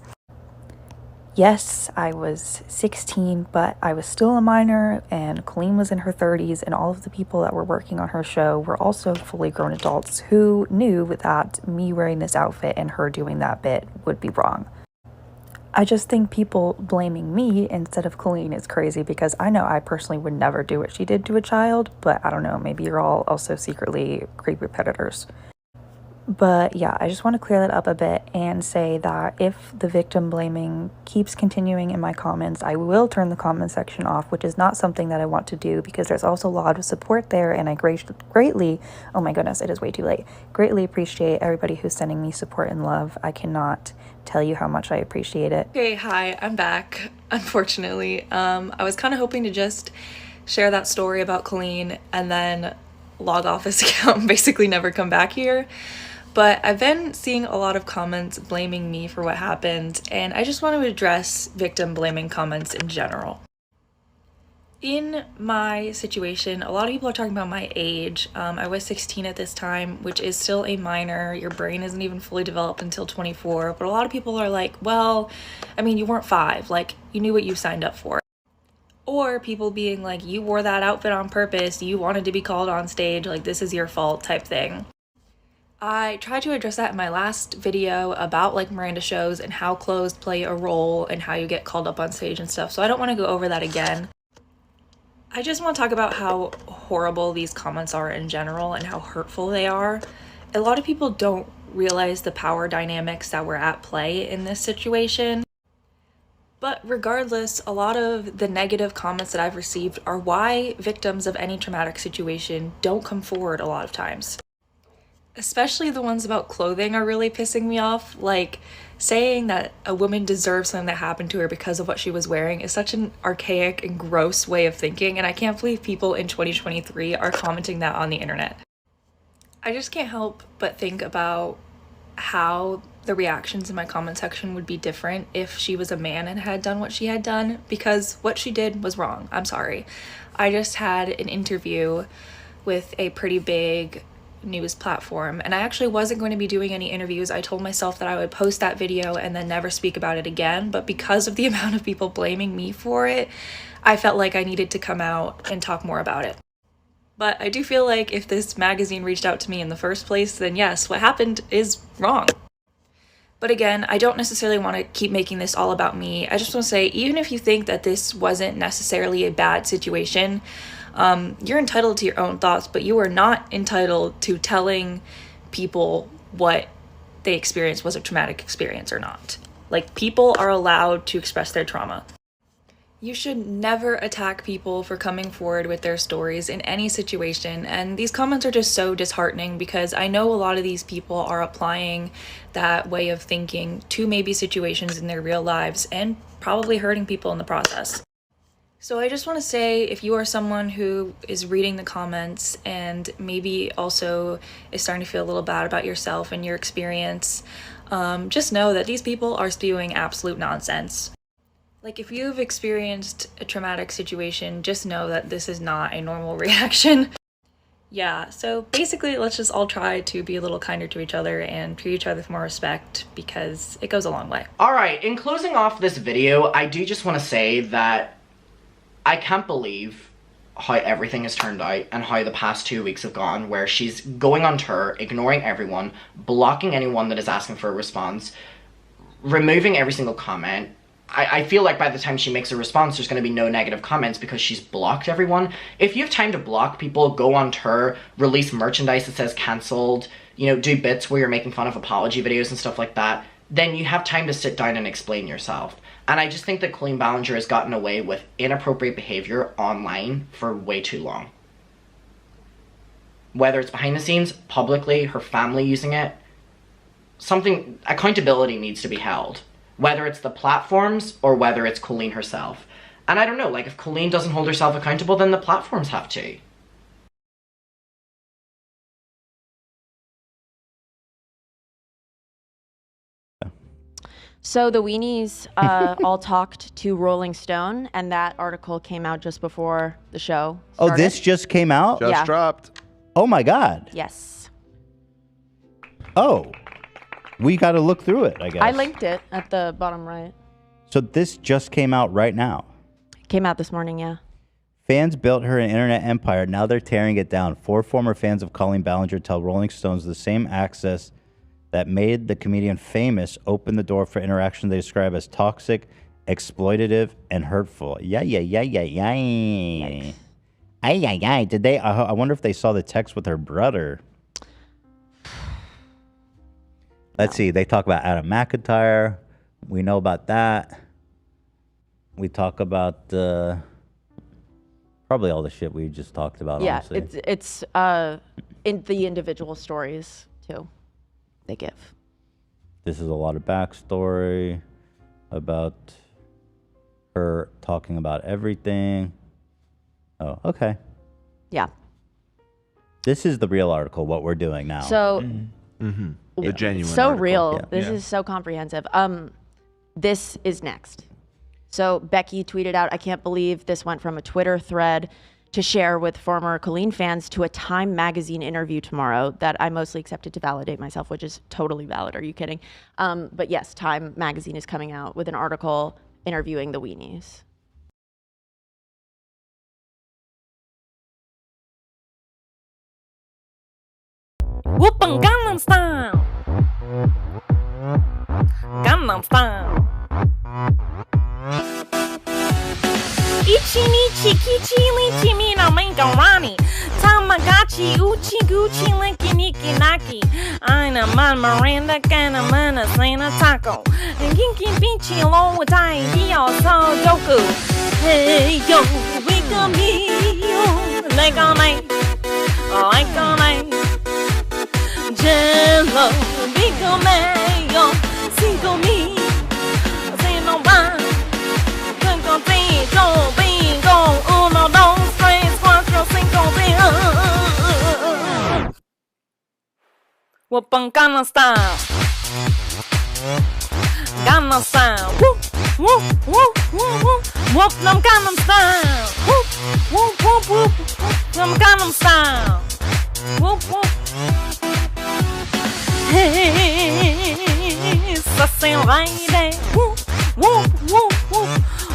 D: Yes, I was 16, but I was still a minor, and Colleen was in her 30s, and all of the people that were working on her show were also fully grown adults who knew that me wearing this outfit and her doing that bit would be wrong. I just think people blaming me instead of Colleen is crazy, because I know I personally would never do what she did to a child, but I don't know, maybe you're all also secretly creepy predators. But yeah, I just want to clear that up a bit and say that if the victim blaming keeps continuing in my comments, I will turn the comment section off, which is not something that I want to do because there's also a lot of support there, and I greatly, oh my goodness, it is way too late, greatly appreciate everybody who's sending me support and love. I cannot tell you how much I appreciate it.
C: Okay, hi, I'm back, unfortunately. I was kind of hoping to just share that story about Colleen and then log off this account and basically never come back here. But I've been seeing a lot of comments blaming me for what happened, and I just want to address victim blaming comments in general. In my situation, a lot of people are talking about my age. I was 16 at this time, which is still a minor. Your brain isn't even fully developed until 24. But a lot of people are like, well, I mean, you weren't 5. Like, you knew what you signed up for. Or people being like, you wore that outfit on purpose. You wanted to be called on stage. Like, this is your fault type thing. I tried to address that in my last video about like Miranda shows and how clothes play a role and how you get called up on stage and stuff. So I don't want to go over that again. I just want to talk about how horrible these comments are in general and how hurtful they are. A lot of people don't realize the power dynamics that were at play in this situation. But regardless, a lot of the negative comments that I've received are why victims of any traumatic situation don't come forward a lot of times. Especially the ones about clothing are really pissing me off. Like, saying that a woman deserves something that happened to her because of what she was wearing is such an archaic and gross way of thinking, and I can't believe people in 2023 are commenting that on the internet. I just can't help but think about how the reactions in my comment section would be different if she was a man and had done what she had done, because what she did was wrong. I'm sorry. I just had an interview with a pretty big news platform, and I actually wasn't going to be doing any interviews. I told myself that I would post that video and then never speak about it again, but because of the amount of people blaming me for it, I felt like I needed to come out and talk more about it. But I do feel like if this magazine reached out to me in the first place, then yes, what happened is wrong. But again, I don't necessarily want to keep making this all about me. I just want to say, even if you think that this wasn't necessarily a bad situation, you're entitled to your own thoughts, but you are not entitled to telling people what they experienced was a traumatic experience or not. Like, people are allowed to express their trauma. You should never attack people for coming forward with their stories in any situation, and these comments are just so disheartening because I know a lot of these people are applying that way of thinking to maybe situations in their real lives and probably hurting people in the process. So I just want to say, if you are someone who is reading the comments and maybe also is starting to feel a little bad about yourself and your experience, just know that these people are spewing absolute nonsense. Like, if you've experienced a traumatic situation, just know that this is not a normal reaction. Yeah, so basically, let's just all try to be a little kinder to each other and treat each other with more respect, because it goes a long way.
U: Alright, in closing off this video, I do just want to say that I can't believe how everything has turned out and how the past 2 weeks have gone, where she's going on tour, ignoring everyone, blocking anyone that is asking for a response, removing every single comment. I feel like by the time she makes a response, there's going to be no negative comments because she's blocked everyone. If you have time to block people, go on tour, release merchandise that says cancelled, you know, do bits where you're making fun of apology videos and stuff like that, then you have time to sit down and explain yourself. And I just think that Colleen Ballinger has gotten away with inappropriate behavior online for way too long. Whether it's behind the scenes, publicly, her family using it, accountability needs to be held. Whether it's the platforms or whether it's Colleen herself. And I don't know, like, if Colleen doesn't hold herself accountable, then the platforms have to.
F: So the Weenies all talked to Rolling Stone, and that article came out just before the show started.
G: Oh, this just came out?
F: Just
G: dropped. Oh my God.
F: Yes.
G: Oh. We got to look through it, I guess.
F: I linked it at the bottom right.
G: So this just came out right now.
F: Came out this morning, yeah.
G: Fans built her an internet empire. Now they're tearing it down. 4 former fans of Colleen Ballinger tell Rolling Stones the same access that made the comedian famous opened the door for interaction they describe as toxic, exploitative, and hurtful. Yeah. Did they? I wonder if they saw the text with her brother. Let's see. They talk about Adam McIntyre. We know about that. We talk about probably all the shit we just talked about.
F: Yeah,
G: honestly.
F: it's in the individual stories too. They give.
G: This is a lot of backstory about her talking about everything. Oh, okay.
F: Yeah.
G: This is the real article. What we're doing now.
F: So.
H: The genuine
F: so
H: article.
F: real.
H: Yeah.
F: This is so comprehensive. This is next. So Becky tweeted out, I can't believe this went from a Twitter thread to share with former Colleen fans to a Time magazine interview tomorrow that I mostly accepted to validate myself, which is totally valid. Are you kidding? But yes, Time magazine is coming out with an article interviewing the Weenies.
E: Whoopin' Gangnam Style. Gangnam Style. Ichi nichi kichi lichi mina mangarani. Tamagotchi uchi gucci linky niki naki. Aina man Miranda kana mana sana taco. And kinky beachy along with I dio so doku. Hey yo, we can be yo. Like all night. Like all night. Jello, bigo mayo, cinco mi, sino más, cinco cinco, bingo, 1, 2, 3, 4, 5, 6. Whoopin' Gangnam Style, Gangnam Style, whoop, whoop, whoop, whoop, whoop, whoop, them Gangnam Style, whoop, whoop, whoop, whoop, them Gangnam Style, whoop, whoop. Hey, sassy lady, whoop, whoop, whoop, whoop,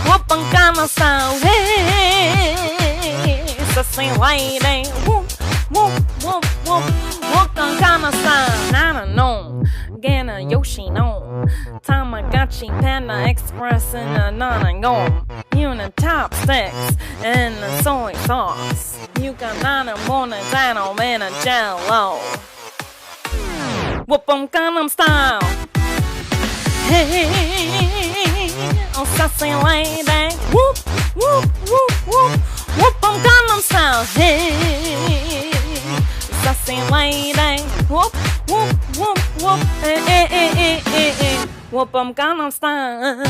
E: whoop on Gangnam Style. Hey, sassy lady, whoop, whoop, whoop, whoop, whoop on Gangnam Style. Nana no, Gana Yoshi no, Tamagotchi Panda Express and a Nana go. You the top sticks and the soy sauce. You got Nana Mona Dino and a Jello. Whoop on Gangnam Style. Hey, oh sassy lady, whoop, Whoop, whoop, whoop. Whoop, I'm Gangnam Style. Hey, sassy lady. Whoop, whoop, whoop, whoop. Whoop, I'm Gangnam Style.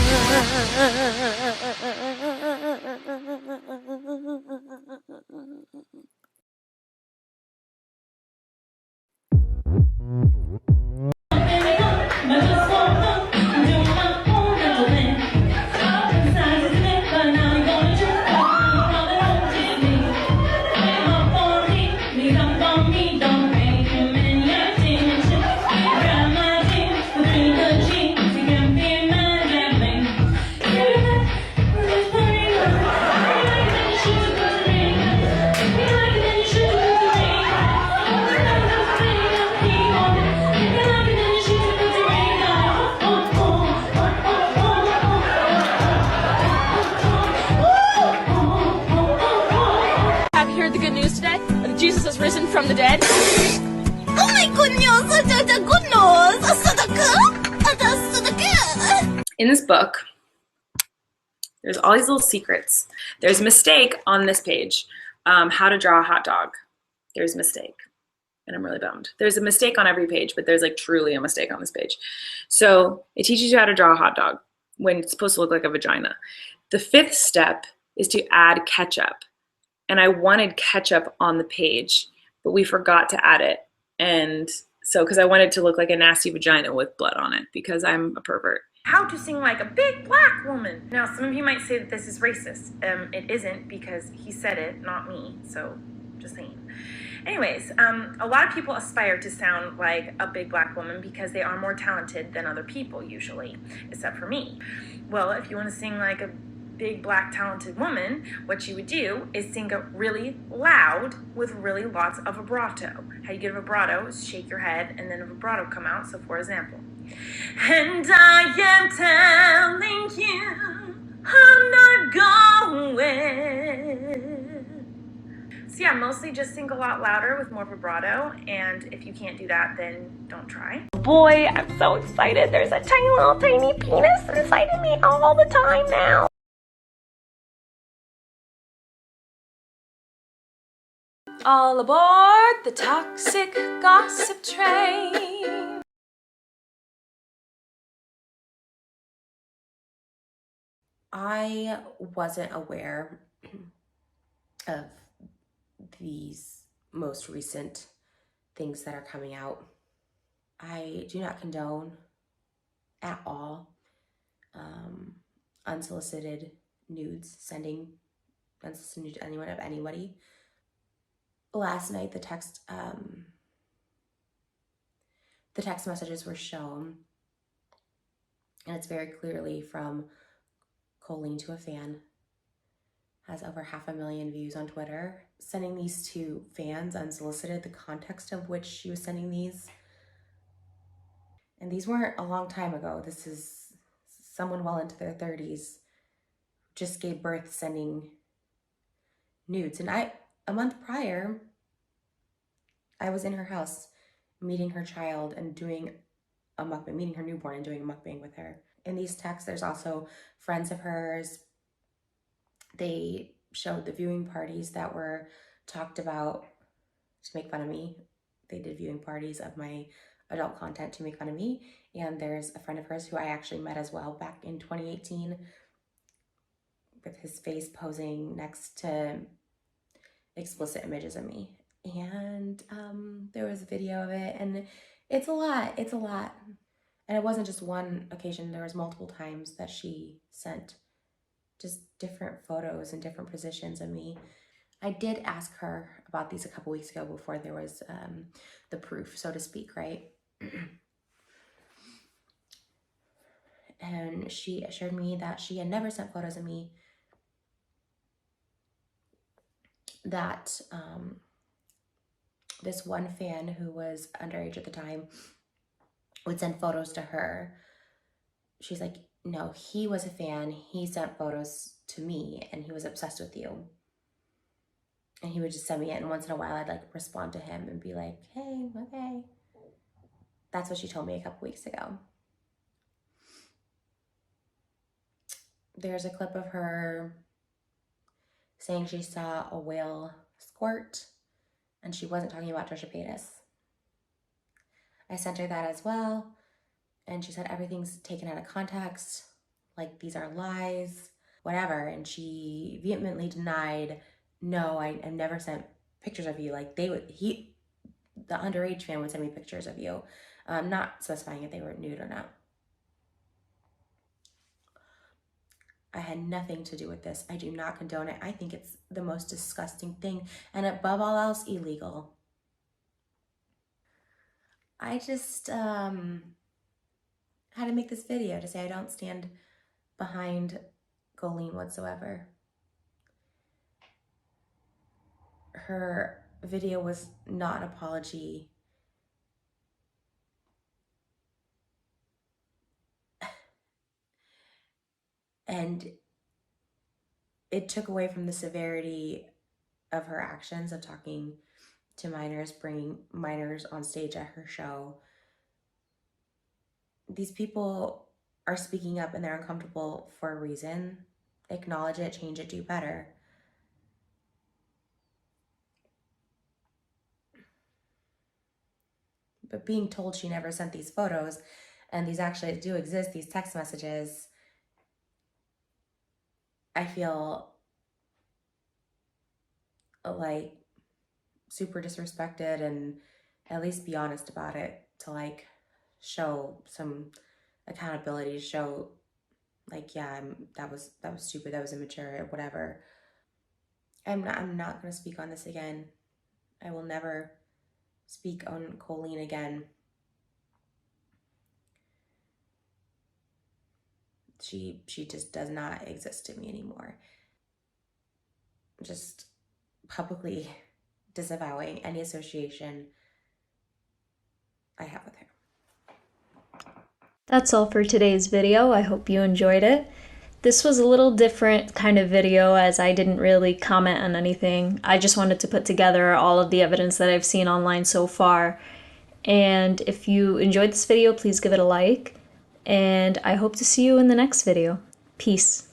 T: Have you heard the good news today? That Jesus has risen from the dead?
J: Oh my goodness, the good news. So the good.
N: In this book, there's all these little secrets. There's a mistake on this page. How to draw a hot dog. There's a mistake. And I'm really bummed. There's a mistake on every page, but there's like truly a mistake on this page. So it teaches you how to draw a hot dog when it's supposed to look like a vagina. The 5th step is to add ketchup. And I wanted ketchup on the page, but we forgot to add it. And so, because I wanted it to look like a nasty vagina with blood on it, because I'm a pervert. How to sing like a big black woman. Now, some of you might say that this is racist. It isn't, because he said it, not me. So, just saying. Anyways, a lot of people aspire to sound like a big black woman because they are more talented than other people usually, except for me. Well, if you want to sing like a big black talented woman, what you would do is sing it really loud with really lots of vibrato. How you get a vibrato is shake your head and then a vibrato come out. So for example, and I am telling you I'm not going. So yeah, mostly just sing a lot louder with more vibrato, and if you can't do that, then don't try. Boy, I'm so excited. There's a tiny little tiny penis inside of me all the time now.
E: All aboard the toxic gossip train.
K: I wasn't aware of these most recent things that are coming out. I do not condone at all unsolicited nudes, sending unsolicited nudes to anyone of anybody. Last night, the text messages were shown, and it's very clearly from Colleen to a fan. Has over 500,000 views on Twitter. Sending these to fans unsolicited, the context of which she was sending these. And these weren't a long time ago. This is someone well into their 30s, just gave birth sending nudes. And a month prior, I was in her house meeting her child and doing a mukbang, meeting her newborn and doing a mukbang with her. In these texts, there's also friends of hers. They showed the viewing parties that were talked about to make fun of me. They did viewing parties of my adult content to make fun of me. And there's a friend of hers who I actually met as well back in 2018 with his face posing next to explicit images of me. And there was a video of it, and it's a lot. And it wasn't just one occasion. There was multiple times that she sent just different photos and different positions of me. I did ask her about these a couple weeks ago before there was the proof, so to speak, right? And she assured me that she had never sent photos of me, that this one fan who was underage at the time would send photos to her. She's like, no, he was a fan. He sent photos to me and he was obsessed with you. And he would just send me it. And once in a while, I'd like respond to him and be like, hey, okay. That's what she told me a couple weeks ago. There's a clip of her saying she saw a whale squirt, and she wasn't talking about Trisha Paytas. I sent her that as well, and she said everything's taken out of context, like these are lies, whatever, and she vehemently denied, no, I never sent pictures of you. Like the underage fan would send me pictures of you, not specifying if they were nude or not. I had nothing to do with this. I do not condone it. I think it's the most disgusting thing, and above all else, illegal. I just had to make this video to say I don't stand behind Colleen whatsoever. Her video was not an apology. And it took away from the severity of her actions of talking to minors, bringing minors on stage at her show. These people are speaking up and they're uncomfortable for a reason. Acknowledge it, change it, do better. But being told she never sent these photos, and these actually do exist, these text messages, I feel like super disrespected, and at least be honest about it to like show some accountability, to show like, yeah, that was stupid, that was immature, whatever. I'm not going to speak on this again. I will never speak on Colleen again. She just does not exist to me anymore. Just publicly disavowing any association I have with her.
I: That's all for today's video. I hope you enjoyed it. This was a little different kind of video as I didn't really comment on anything. I just wanted to put together all of the evidence that I've seen online so far. And if you enjoyed this video, please give it a like. And I hope to see you in the next video. Peace.